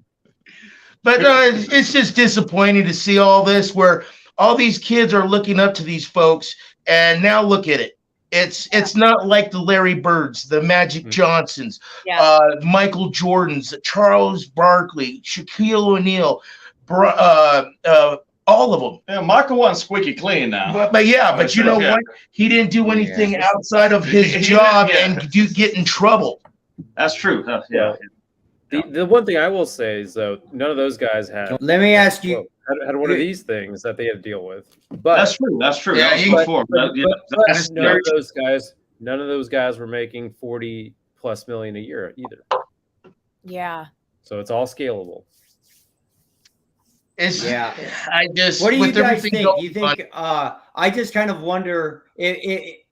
S4: But it's just disappointing to see all this where all these kids are looking up to these folks, and now look at it. It's not like the Larry Birds, the Magic Johnsons,
S6: Yeah.
S4: Michael Jordans, Charles Barkley, Shaquille O'Neal, all of them.
S3: Yeah, Michael wasn't squeaky clean now.
S4: But you know
S3: Yeah.
S4: what? He didn't do anything
S1: Yeah.
S4: outside of his
S3: He
S4: job
S3: didn't,
S4: and get in trouble.
S3: That's true. Yeah.
S2: The one thing I will say is, though, none of those guys had
S1: Let me ask you.
S2: had one of these things that they had to deal with. But
S3: That's true. That's true.
S4: Yeah,
S3: That was
S4: you-
S3: before. That's
S2: none of those guys were making 40+ million a year either.
S6: Yeah.
S2: So it's all scalable.
S4: It's
S1: Yeah.
S4: I just
S1: What do you
S4: with
S1: guys
S4: everything
S1: think?
S4: going
S1: You think? I just kind of wonder if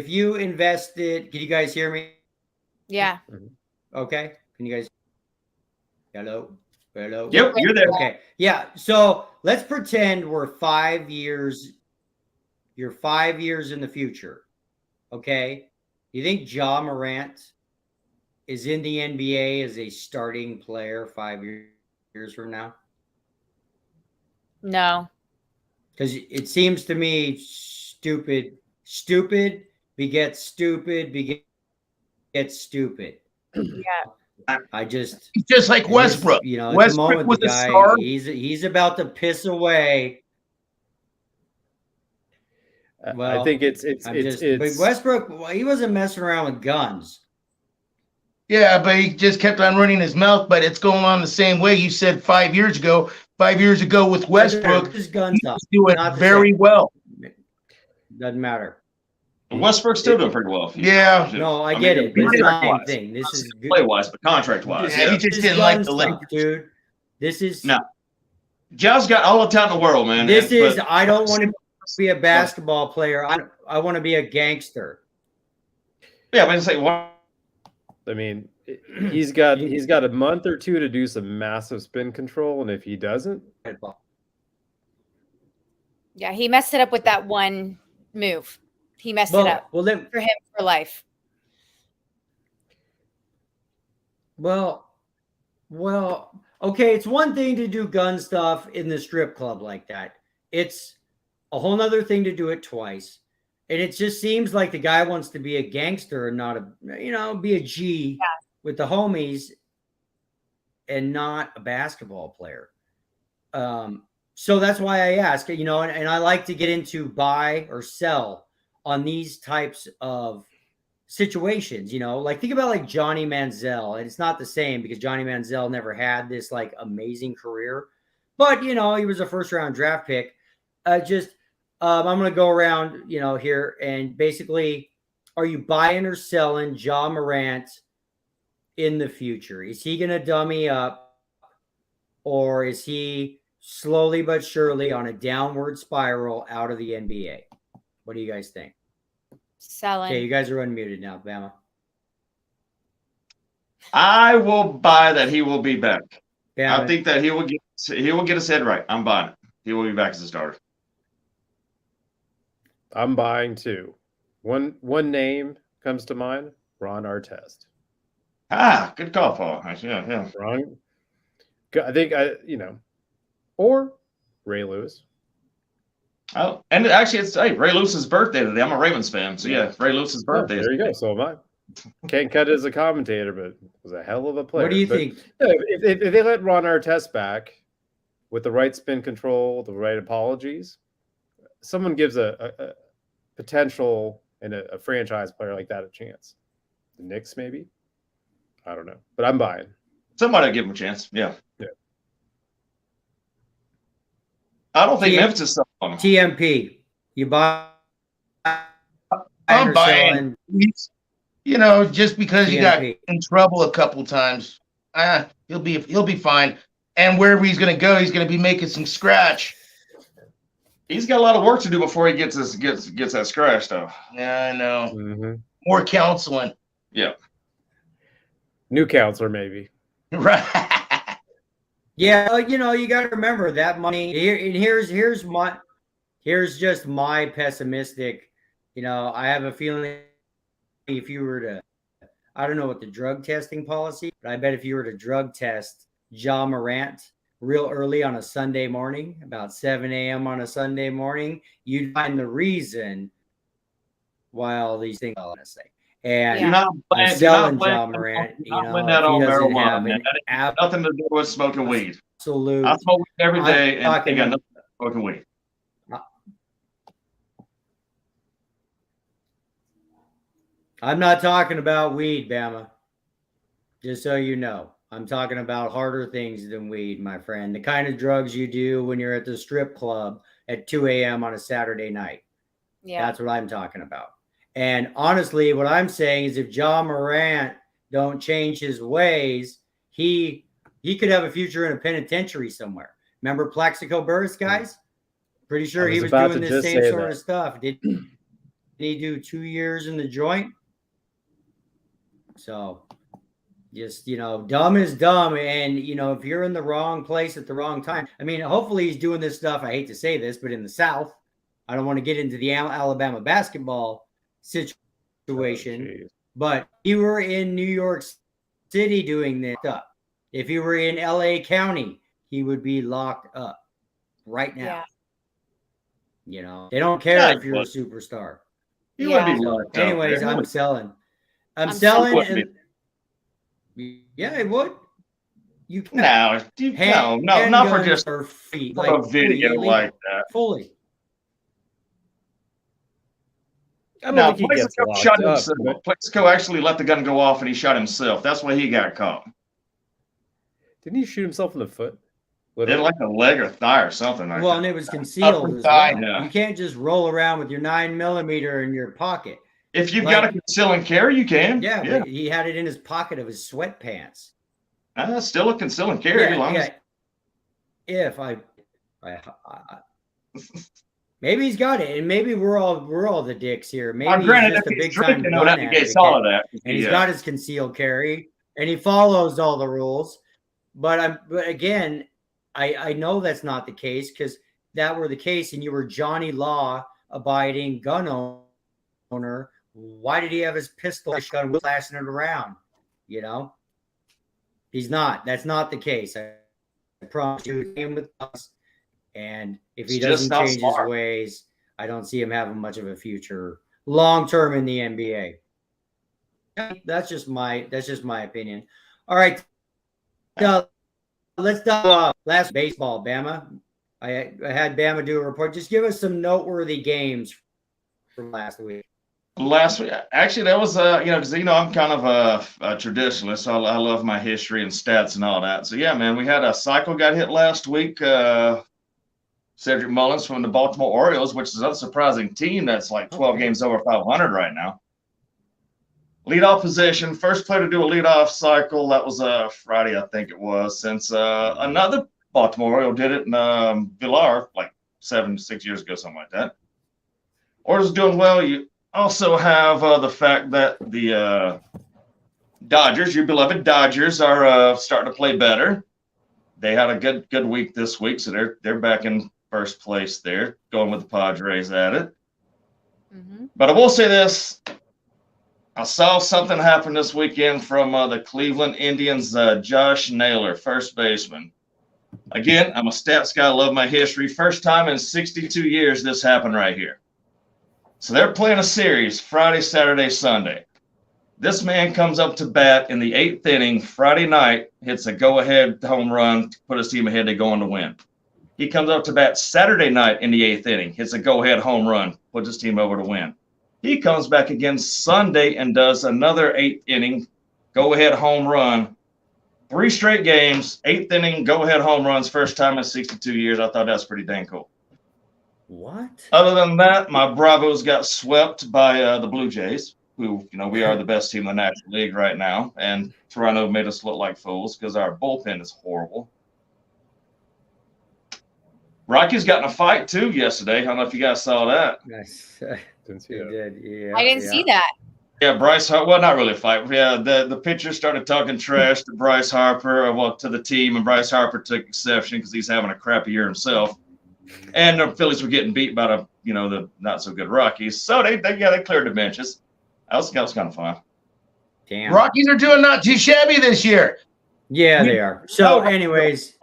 S1: you invested. Can you guys hear me?
S6: Yeah.
S1: Okay. Can you guys? Hello. Hello.
S3: Yep, you're there.
S1: Okay. Yeah. So let's pretend we're 5 years. You're 5 years in the future. Okay. You think Ja Morant is in the NBA as a starting player 5 years from now?
S6: No.
S1: Because it seems to me stupid begets stupid begets stupid.
S6: Yeah.
S1: I just
S4: just like Westbrook.
S1: at the
S4: Westbrook
S1: moment,
S4: was
S1: the
S4: a
S1: guy,
S4: star.
S1: he's about to piss away. Well,
S2: I think it's
S1: but Westbrook, he wasn't messing around with guns.
S4: Yeah, but he just kept on running his mouth. But it's going on the same way. You said 5 years ago. 5 years ago with Westbrook,
S1: His guns
S4: he
S1: up.
S4: was doing
S1: Not the
S4: very
S1: same.
S4: well.
S1: Doesn't matter.
S3: Westbrook's still doing pretty well.
S4: Yeah.
S1: No, I get it. But it's not the same
S3: Contract-wise.
S1: thing. This is good.
S3: Play-wise, but contract-wise.
S4: Yeah, he just didn't like the
S1: stuff,
S4: Lakers.
S1: dude. This is
S3: No. Ja's got all the talent in the world, man.
S1: this is.
S3: But
S1: I don't want to be a basketball player. I want to be a gangster.
S3: yeah, but it's like what?
S2: I mean, he's got a month or two to do some massive spin control, and if he doesn't,
S6: Yeah. He messed it up with that one move. He messed it
S1: Well,
S6: up
S1: well, then,
S6: for him for life.
S1: well, okay. It's one thing to do gun stuff in the strip club like that. It's a whole nother thing to do it twice. And it just seems like the guy wants to be a gangster and not be a G with the homies and not a basketball player. So that's why I ask, and I like to get into buy or sell on these types of situations, like think about like Johnny Manziel, and it's not the same because Johnny Manziel never had this like amazing career, but he was a first round draft pick. I'm going to go around, here and basically, are you buying or selling Ja Morant in the future? Is he going to dummy up or is he slowly but surely on a downward spiral out of the NBA? What do you guys think?
S6: Selling.
S1: Okay, you guys are unmuted now, Bama.
S3: I will buy that he will be back.
S1: Bama.
S3: I think that he will get his head right. I'm buying it. He will be back as a starter.
S2: I'm buying too. One name comes to mind: Ron Artest.
S3: Ah, good call, Paul. Yeah.
S2: Ron, I think or Ray Lewis.
S3: Oh, and actually, it's Ray Lewis's birthday today. I'm a Ravens fan, so yeah, Ray Lewis's birthday.
S2: There you go. So am I. Can't cut it as a commentator, but was a hell of a player.
S1: What do you
S2: But,
S1: think?
S2: If they let Ron Artest back with the right spin control, the right apologies, someone gives a potential and a franchise player like that a chance. The Knicks, maybe. I don't know, but I'm buying.
S3: Somebody give him a chance. Yeah.
S2: Yeah.
S3: I don't think Memphis is on him.
S1: TMP, you buy?
S4: I'm
S1: or
S4: buying.
S1: selling
S4: You know, just because he got
S1: TMP?
S4: in trouble a couple times, he'll be fine. And wherever he's going to go, he's going to be making some scratch.
S3: He's got a lot of work to do before he gets that scratch, though.
S4: Yeah, I know.
S2: Mm-hmm.
S4: More counseling.
S3: Yeah.
S2: New counselor, maybe.
S4: Right.
S1: Yeah, you got to remember that money. Here's just my pessimistic. I have a feeling if you were to, I don't know what the drug testing policy, but I bet if you were to drug test Ja Morant real early on a Sunday morning, about 7 a.m. on a Sunday morning, you'd find the reason why all these things are say. And
S3: You're not
S1: I'm selling Ja Morant.
S3: win that
S1: if he
S3: on
S1: doesn't
S3: marijuana,
S1: have
S3: man.
S1: an
S3: That ain't nothing to do with smoking weed.
S1: absolute,
S3: I smoke weed every day, and
S1: talking-
S3: they got nothing to do with smoking weed.
S1: I'm not talking about weed, Bama. Just so you know, I'm talking about harder things than weed, my friend. The kind of drugs you do when you're at the strip club at 2 a.m. on a Saturday night.
S6: Yeah.
S1: That's what I'm talking about. And honestly, what I'm saying is if Ja Morant don't change his ways, he could have a future in a penitentiary somewhere. Remember Plaxico Burress, guys? Pretty sure he was
S2: about
S1: doing
S2: to
S1: this
S2: just
S1: same
S2: say
S1: sort
S2: that.
S1: of stuff. Did he do 2 years in the joint? So just, dumb is dumb. And, if you're in the wrong place at the wrong time, I mean, hopefully he's doing this stuff. I hate to say this, but in the South, I don't want to get into the Alabama basketball situation, but if you were in New York City doing this stuff, if you were in LA County, he would be locked up right now.
S6: Yeah.
S1: They don't care
S3: Yeah,
S1: if you're a superstar.
S3: You
S6: Yeah.
S3: would be
S1: So,
S3: locked up.
S1: anyways,
S3: man.
S1: I'm selling. I'm
S6: I'm
S1: selling.
S3: selling.
S1: And, yeah, it would. You can
S3: No, not for just
S1: or free,
S3: for a video
S1: fully,
S3: like that.
S1: fully.
S2: I don't
S3: Now,
S2: think he gets
S3: Plaxico
S2: locked
S3: shot
S2: up.
S3: himself.
S2: But
S3: Plaxico actually let the gun go off, and he shot himself. That's why he got caught.
S2: didn't he shoot himself in the foot?
S3: Did like a leg or thigh or something like
S1: Well,
S3: that.
S1: and it was concealed
S4: Upper
S1: as
S4: thigh.
S1: well.
S3: Yeah.
S1: You can't just roll around with your 9mm in your pocket.
S3: If you've got a conceal and carry, you can.
S1: Yeah,
S3: yeah.
S1: but he had it in his pocket of his sweatpants.
S3: Still a conceal and carry. as long as-
S1: If I maybe he's got it, and maybe we're all the dicks here. Maybe he's
S3: granted,
S1: just
S3: if
S1: a
S3: he's
S1: big time
S3: drinking, he'll
S1: gun
S3: have to get
S1: advocate,
S3: all of that.
S1: and he's
S3: Yeah.
S1: got his concealed carry, and he follows all the rules. But again, I know that's not the case, because that were the case, and you were Johnny Law abiding gun owner. Why did he have his pistol gun flashing it around? He's not. That's not the case. I promise you, he came with us. And if he
S3: He's just
S1: doesn't
S3: not
S1: change
S3: smart.
S1: his ways, I don't see him having much of a future long term in the NBA. That's just my opinion. All right. Now, let's talk last baseball, Bama. I had Bama do a report. Just give us some noteworthy games from last week.
S3: Last week, actually, that was because I'm kind of a traditionalist. So I love my history and stats and all that. So yeah, man, we had a cycle got hit last week. Cedric Mullins from the Baltimore Orioles, which is an unsurprising team that's like 12 games over 500 right now. Leadoff position, first player to do a leadoff cycle. That was Friday, I think it was. Since another Baltimore did it in Villar like 6 years ago, something like that. Orioles doing well. You also have the fact that the Dodgers, your beloved Dodgers, are starting to play better. They had a good week this week, so they're back in first place there, going with the Padres at it.
S6: Mhm.
S3: But I will say this. I saw something happen this weekend from the Cleveland Indians, Josh Naylor, first baseman. Again, I'm a stats guy, love my history. First time in 62 years this happened right here. So they're playing a series Friday, Saturday, Sunday. This man comes up to bat in the 8th inning Friday night, hits a go-ahead home run to put his team ahead. They go on to win. He comes up to bat Saturday night in the 8th inning, hits a go-ahead home run, puts his team over to win. He comes back again Sunday and does another 8th inning go-ahead home run. 3 straight games, 8th inning go-ahead home runs, first time in 62 years. I thought that's pretty dang cool.
S1: What?
S3: Other than that, my Bravos got swept by the Blue Jays, who, we are the best team in the National League right now. And Toronto made us look like fools because our bullpen is horrible. Rockies got in a fight, too, yesterday. I don't know if you guys saw that.
S1: Nice.
S2: Didn't see
S1: You
S2: that.
S1: did. Yeah.
S6: I didn't see that.
S3: Yeah, Bryce Harper. Well, not really a fight. Yeah, the pitcher started talking trash to Bryce Harper, to the team, and Bryce Harper took exception because he's having a crappy year himself. And the Phillies were getting beat by the not so good Rockies. So they cleared the benches. That was kind of fun.
S1: Damn.
S4: Rockies are doing not too shabby this year.
S1: Yeah, they are. So, anyways,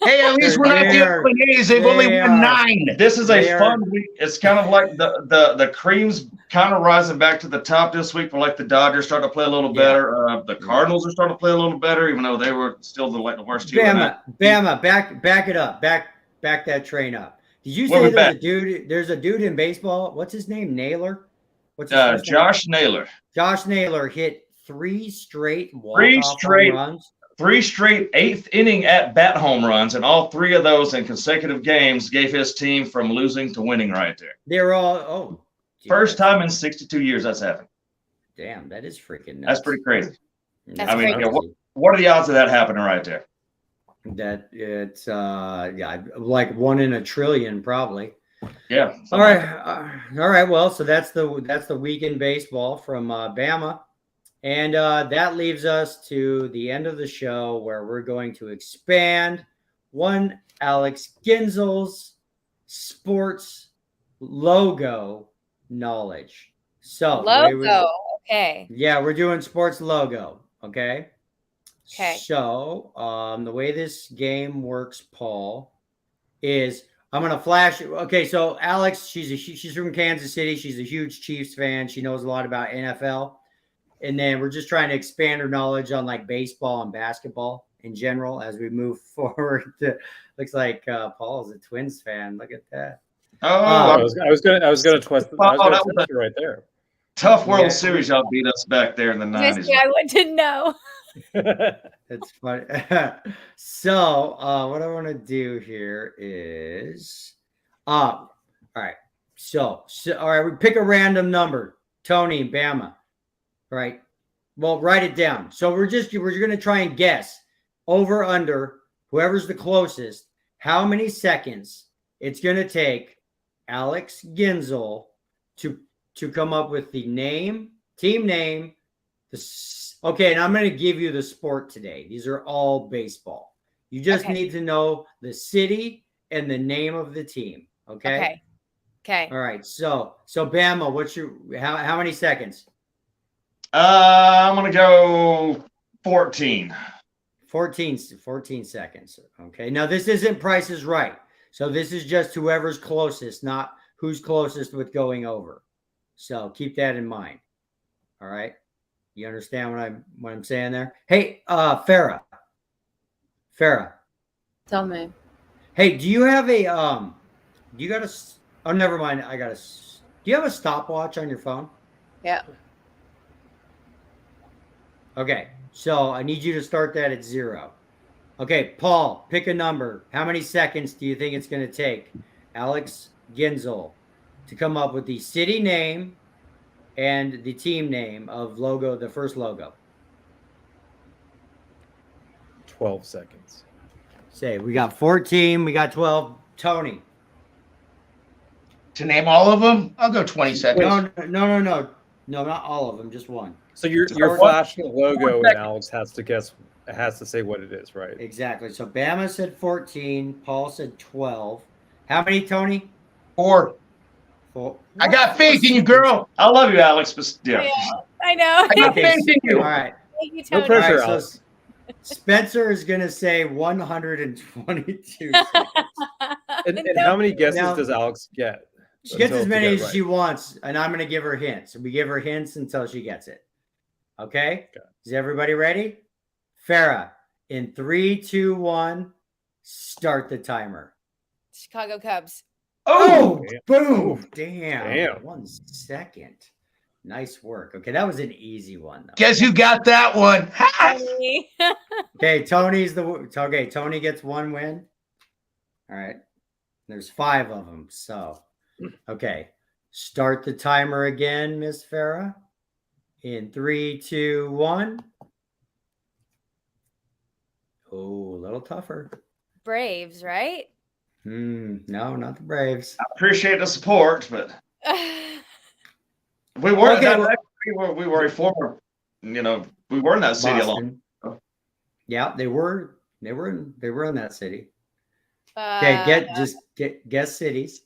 S4: Hey, at least we're not the Oakland A's. They've only won 9.
S3: This is
S1: They
S3: a
S1: are-
S3: fun week. It's kind of like the Creams kind of rising back to the top this week. But like the Dodgers starting to play a little
S1: Yeah.
S3: better. The Cardinals are starting to play a little better, even though they were still the worst team. in that.
S1: Bama, back it up. Back that train up. Did you
S3: Where
S1: say
S3: we
S1: there's a dude in baseball? What's his name? Naylor? What's his first name?
S3: Josh Naylor.
S1: Josh Naylor hit 3 straight
S3: Three
S1: walk-off
S3: straight-
S1: home runs.
S3: 3 straight 8th inning at bat home runs, and all 3 of those in consecutive games gave his team from losing to winning right there.
S1: They're all geez,
S3: First time in 62 years that's happened.
S1: Damn, that is freaking nuts.
S3: That's pretty crazy.
S6: That's
S3: I mean,
S6: crazy.
S3: What are the odds of that happening right there?
S1: That it's like 1 in a trillion probably.
S3: Yeah.
S1: All right. Well, so that's the week in baseball from Bama, and that leaves us to the end of the show where we're going to expand one Alex Ginzel's sports logo knowledge. So
S6: Logo. Okay.
S1: yeah, we're doing sports logo. Okay.
S6: Okay.
S1: So the way this game works, Paul, is I'm gonna flash. Okay, so Alex, she's from Kansas City. She's a huge Chiefs fan. She knows a lot about NFL, and then we're just trying to expand her knowledge on like baseball and basketball in general as we move forward. Looks like Paul's a Twins fan. Look at that.
S3: Oh,
S2: I was gonna twist. I was
S3: Oh,
S2: gonna
S3: that was
S2: twist it right there.
S3: tough World
S1: Yeah.
S3: Series. Y'all beat us back there in the 90s.
S6: Just, I wouldn't know.
S1: That's funny. So what I want to do here is all right. So all right, we pick a random number. Tony, Bama. Right. Well, write it down. So we're gonna try and guess over under whoever's the closest, how many seconds it's gonna take Alex Ginzel to come up with the name, team name, okay, and I'm going to give you the sport today. These are all baseball. You just
S6: Okay.
S1: need to know the city and the name of the team. Okay.
S6: Okay.
S1: All right. So Bama, what's your how many seconds?
S3: I'm gonna go 14.
S1: 14 seconds. Okay. Now this isn't Price is Right. So this is just whoever's closest, not who's closest with going over. So keep that in mind. All right. You understand what I'm saying there? Hey, Farah.
S7: Tell me.
S1: Hey, do you have a do you got a oh never mind. Do you have a stopwatch on your phone?
S7: Yeah.
S1: Okay. So I need you to start that at 0. Okay, Paul, pick a number. How many seconds do you think it's going to take Alex Ginzel to come up with the city name and the team name of the first logo?
S2: 12 seconds.
S1: Say we got 14, we got 12. Tony.
S4: To name all of them, I'll go 20 seconds.
S1: No, not all of them, just one.
S2: So you're
S1: Four-
S2: flashing the logo, and Alex has to say what it is, right?
S1: Exactly. So Bama said 14. Paul said 12. How many, Tony?
S4: 4.
S1: 4.
S4: I got faith in you, girl.
S3: I love you, Alex, but yeah.
S6: I know.
S4: I got
S1: Okay,
S4: faith in you.
S1: All right.
S6: Thank you,
S2: No
S6: Tony.
S2: pressure.
S1: All right,
S2: Alex.
S1: Spencer is going to say 122.
S2: And how many guesses
S1: Now-
S2: does Alex get?
S1: She gets
S2: until
S1: as
S2: to
S1: many
S2: get
S1: as
S2: right?
S1: she wants, and I'm going to give her hints. We give her hints until she gets it. Okay? Is everybody ready? Farah, in 3, 2, 1, start the timer.
S6: Chicago Cubs.
S1: Oh,
S2: Damn.
S1: boom. Damn.
S2: Damn.
S1: 1 second. Nice work. Okay, that was an easy one, though.
S4: Guess who got that one? Ha!
S6: Tony.
S1: Okay, Tony gets 1 win. All right. There's 5 of them. So, okay. Start the timer again, Miss Farah. In 3, 2, 1. Oh, a little tougher.
S6: Braves, right?
S1: No, not the Braves.
S3: I appreciate the support, but we were
S1: Okay, well-
S3: we were a former, we were in that city a lot.
S1: Boston. Yeah, they were in that city. Okay, guess cities.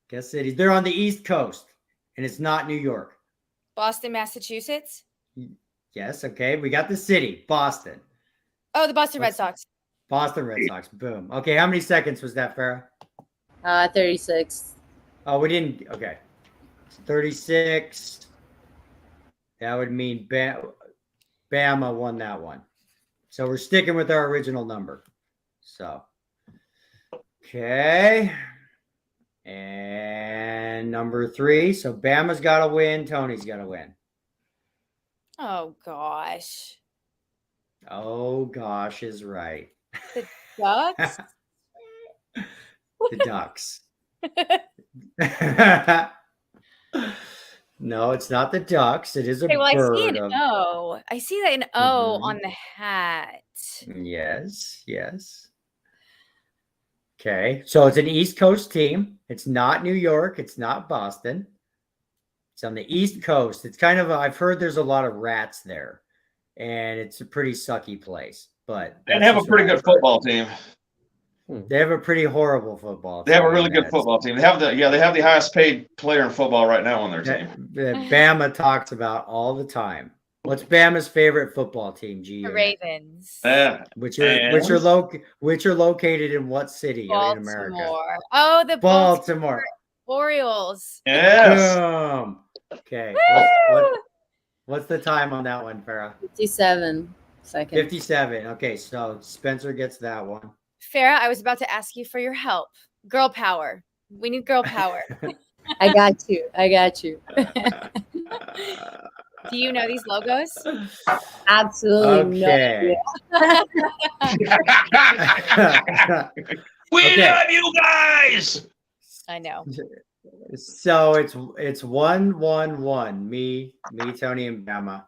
S1: Guess cities. They're on the East Coast, and it's not New York.
S6: Boston, Massachusetts.
S1: Yes, okay. We got the city, Boston.
S6: Oh, the Boston Red
S1: What's-
S6: Sox.
S1: Boston Red Sox. Boom. Okay, how many seconds was that, Farah?
S7: 36.
S1: Oh, we didn't. Okay. 36. That would mean Bama won that one. So we're sticking with our original number. So, okay. And number 3. So Bama's got to win. Tony's got to win.
S6: Oh gosh.
S1: Oh, gosh, is right.
S6: Ducks.
S1: The Ducks. No, it's not the Ducks. It is a
S6: Okay, well, I
S1: bird.
S6: see an
S1: of-
S6: O. I see that an O
S1: Mhm.
S6: on the hat.
S1: Yes, yes. Okay, so it's an East Coast team. It's not New York. It's not Boston. It's on the East Coast. It's kind of, I've heard there's a lot of rats there, and it's a pretty sucky place. But
S3: And
S1: that's
S3: they have a
S1: just
S3: pretty
S1: what
S3: good
S1: I've heard.
S3: football team.
S1: They have a pretty horrible football.
S3: They have a
S1: team,
S3: really good
S1: that's-
S3: football team. They have the highest paid player in football right now on their
S1: that
S3: team.
S1: Bama talks about all the time. What's Bama's favorite football team? G.
S6: The Ravens.
S3: Yeah.
S1: Which
S3: And-
S1: are located in what city in America?
S6: Baltimore. Oh, the
S1: Baltimore.
S6: Orioles.
S3: Yes.
S1: Boom. Okay. What's the time on that one, Farah?
S7: 57 seconds.
S1: 57. Okay, so Spencer gets that one.
S6: Farah, I was about to ask you for your help. Girl power. We need girl power.
S7: I got you. I got you.
S6: Do you know these logos?
S7: Absolutely
S1: Okay.
S7: no.
S4: We
S1: Okay.
S4: love you guys.
S6: I know.
S1: So it's 1-1-1. Me, Tony, and Bama.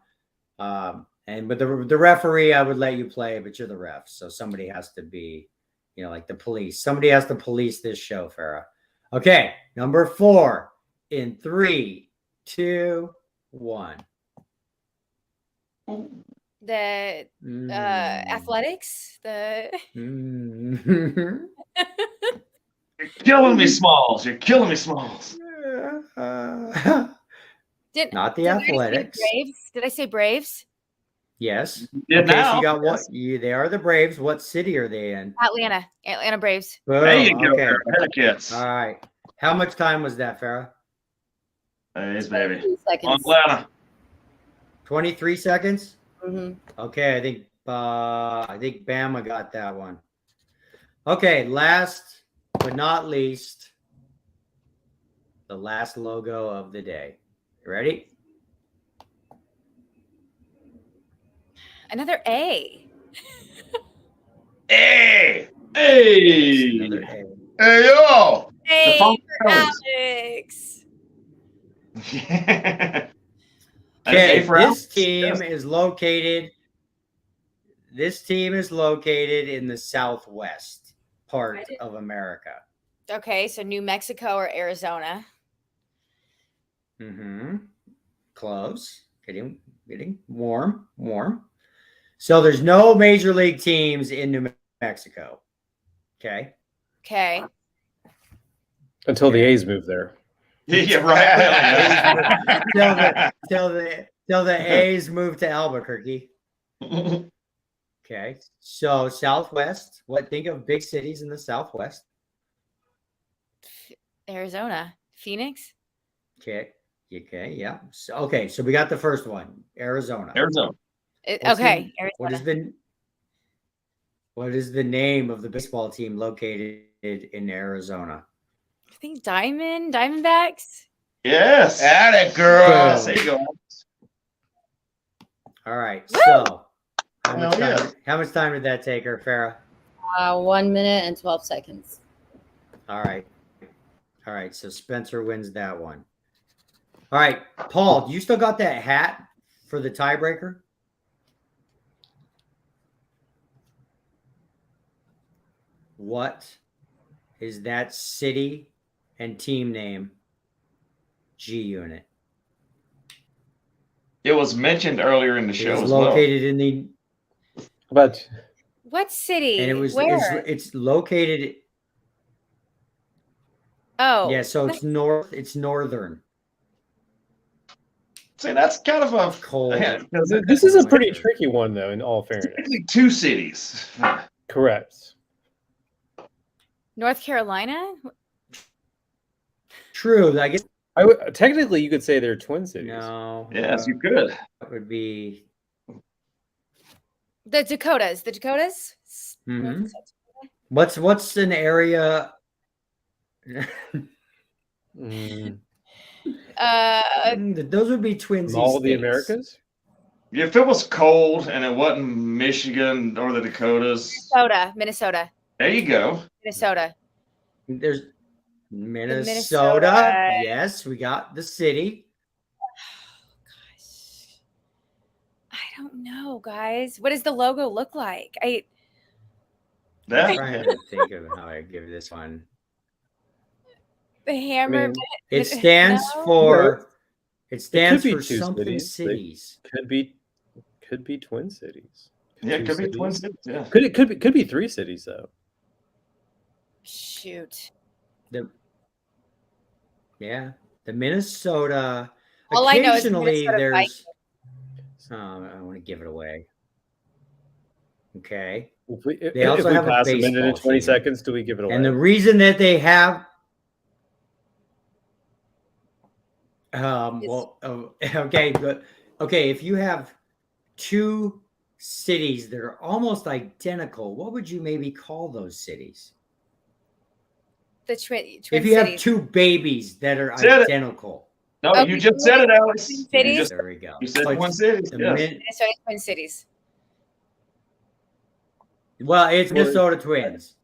S1: And but the referee, I would let you play, but you're the ref, so somebody has to be, like the police. Somebody has to police this show, Farah. Okay, number 4 in 3, 2, 1.
S6: The athletics. The
S1: Mm.
S3: You're killing me, Smalls. You're killing me, Smalls.
S6: did
S1: Not the
S6: did I say
S1: athletics.
S6: Braves? Did I say Braves?
S1: Yes.
S3: Yeah,
S1: Okay, so
S3: now.
S1: you got what?
S3: Yes.
S1: They are the Braves. What city are they in?
S6: Atlanta Braves.
S1: Boom.
S3: There you go.
S1: Okay.
S3: Heck yes.
S1: All right. How much time was that, Farah?
S3: Hey, baby.
S7: 2
S3: On
S7: seconds.
S3: Atlanta.
S1: 23 seconds.
S7: Mhm.
S1: Okay, I think Bama got that one. Okay, last but not least, the last logo of the day. You ready?
S6: Another A.
S3: Hey.
S1: Another
S3: Hey.
S1: A.
S4: Hey yo.
S6: A
S3: Funk
S6: for
S3: Brothers.
S6: Alex.
S1: Okay,
S3: A for
S1: this
S3: Alex.
S1: team
S3: Yes.
S1: is located. This team is located in the southwest part of America.
S6: Okay, so New Mexico or Arizona.
S1: Mm-hmm. Close. Getting warm. So there's no major league teams in New Mexico. Okay.
S6: Okay.
S2: Until the A's move there.
S3: Yeah, right.
S1: till the A's move to Albuquerque. Okay. So Southwest. Think of big cities in the Southwest.
S6: Arizona. Phoenix.
S1: Okay. Yeah. So we got the first one. Arizona.
S3: Arizona.
S6: Okay.
S1: Arizona. What is the name of the baseball team located in Arizona?
S6: I think Diamondbacks.
S3: Yes.
S4: Atta girl.
S3: There you go.
S1: All right.
S6: Woo!
S1: So how much time did that take her, Farrah?
S7: 1 minute and 12 seconds.
S1: All right. So Spencer wins that one. All right, Paul, you still got that hat for the tiebreaker? What is that city and team name? G-Unit.
S3: It was mentioned earlier in the show
S1: It's
S3: as well.
S1: located in the.
S2: How about
S6: What city?
S1: And it was.
S6: Where?
S1: It's located.
S6: Oh.
S1: Yeah, so it's north. It's northern.
S3: See, that's kind of a
S1: Cold.
S3: Yeah,
S2: this is a pretty tricky one, though, in all fairness.
S3: technically two cities.
S2: Correct.
S6: North Carolina?
S1: True. I guess.
S2: Technically, you could say they're twin cities.
S1: No.
S3: Yes, you could.
S1: That would be.
S6: The Dakotas. The Dakotas?
S1: Mhm. What's an area? Those would be twin cities.
S2: All the Americas?
S3: If it was cold and it wasn't Michigan or the Dakotas,
S6: Minnesota.
S3: there you go.
S6: Minnesota.
S1: There's Minnesota.
S6: Minnesota.
S1: Yes, we got the city.
S6: Gosh. I don't know, guys. What does the logo look like?
S1: I'm trying to think of how I give this one.
S6: The hammer.
S1: It stands
S6: No?
S1: for. It stands
S2: be
S1: for
S2: two
S1: something
S2: cities.
S1: cities.
S2: Could be twin cities.
S3: Yeah, it
S2: Two
S3: could be
S2: cities.
S3: twin cities. Yeah.
S2: Could be three cities though.
S6: Shoot.
S1: The Minnesota.
S6: All I know is
S1: Occasionally,
S6: Minnesota
S1: there's.
S6: Vikings.
S1: I want to give it away. Okay.
S2: If
S1: They also
S2: we
S1: have a
S2: pass a minute and
S1: baseball
S2: 20
S1: team.
S2: seconds, do we give it away?
S1: And the reason that they have. Okay, but if you have two cities that are almost identical, what would you maybe call those cities?
S6: The twin
S1: If you have
S6: cities.
S1: two babies that are
S3: Said it.
S1: identical.
S3: No,
S6: Oh,
S3: you just said it, Alex.
S6: Twin
S3: You,
S6: cities?
S3: just,
S1: There we go.
S3: you said
S1: So
S3: twin
S1: it's
S3: cities.
S1: the
S3: Yes.
S6: Minnesota Twin Cities.
S1: it's Minnesota Twins.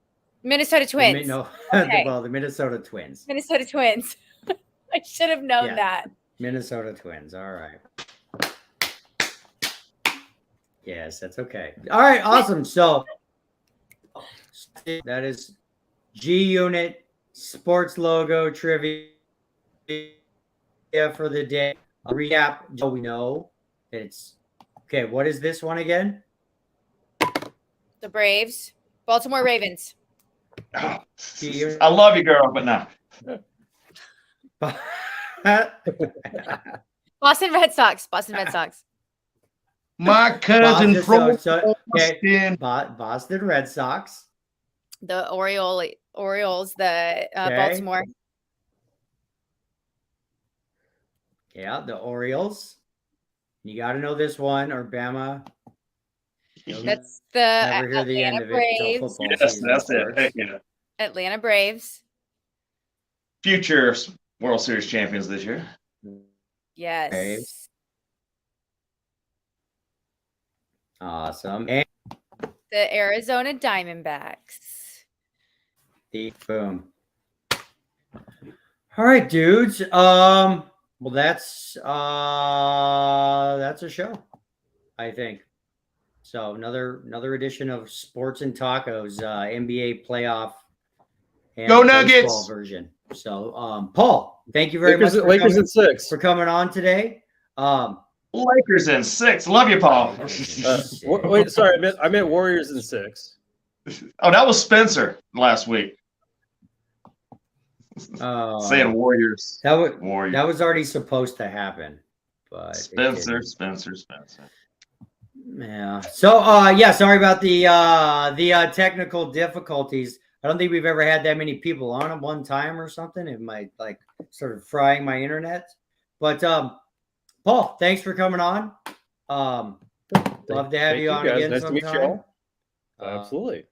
S6: Minnesota
S1: The
S6: Twins. Okay.
S1: The Minnesota Twins.
S6: Minnesota Twins. I should have known
S1: Yeah.
S6: that.
S1: Minnesota Twins. All right. Yes, that's okay. All right, awesome. So that is G-Unit sports logo trivia for the day. I'll recap. So we know that it's okay. What is this one again?
S6: The Braves. Baltimore Ravens.
S3: Oh, I love you, girl, but no.
S6: Boston Red Sox. Boston Red Sox.
S4: My cousin from
S1: Okay. Boston Red Sox.
S6: The Orioles. The
S1: Okay.
S6: Baltimore.
S1: Yeah, the Orioles. You got to know this one, or Bama.
S6: That's the
S1: Never hear the end
S6: Atlanta
S1: of it till
S6: Braves.
S1: football
S3: Yes,
S1: season
S3: that's it.
S1: starts.
S3: Heck yeah.
S6: Atlanta Braves.
S3: Future World Series champions this year.
S6: Yes.
S1: Braves. Awesome. And
S6: The Arizona Diamondbacks.
S1: the boom. All right, dudes. Well, that's a show, I think. So another edition of Sports and Tacos, NBA playoff and
S4: Go
S1: baseball
S4: Nuggets!
S1: version. So, Paul, thank you very much
S2: Lakers in 6.
S1: for coming on today.
S3: Lakers in 6. Love you, Paul.
S2: Wait, sorry, I meant Warriors in 6.
S3: Oh, that was last week. Saying Warriors.
S1: that was
S3: Warriors.
S1: that was already supposed to happen, but it didn't.
S3: Spencer.
S1: Yeah. So sorry about the technical difficulties. I don't think we've ever had that many people on at one time or something. It might like sort of frying my internet. But Paul, thanks for coming on. Love to have you on
S2: guys.
S1: again
S2: Nice
S1: sometime.
S2: to meet you all. Absolutely.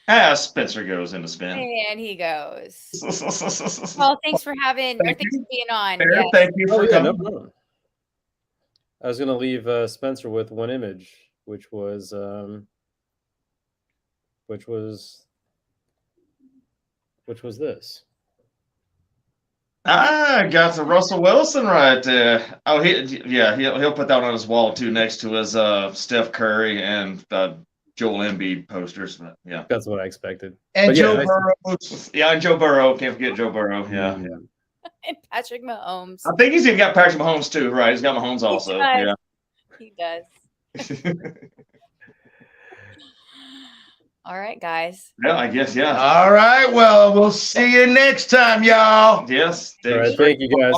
S3: As Spencer goes into spin.
S6: And he goes. Well, thanks for thanks for being on.
S3: Fair,
S6: Yes.
S3: thank you for
S2: No
S3: coming.
S2: problem. I was going to leave Spencer with one image, which was this.
S3: I got the Russell Wilson right there. Oh, he'll put that on his wall too, next to his Steph Curry and Joel Embiid posters. But, yeah,
S2: That's what I expected.
S4: And
S2: But yeah,
S4: Joe
S2: nice-
S4: Burrow.
S3: yeah, and Joe Burrow. Can't forget Joe Burrow. Yeah,
S6: And Patrick Mahomes.
S3: I think he's even got Patrick Mahomes too, right? He's got Mahomes also.
S6: does.
S3: Yeah.
S6: He does. All right, guys.
S3: Yeah, I guess. Yeah.
S4: All right. Well, we'll see you next time, y'all.
S3: Yes.
S2: All right, thank you guys.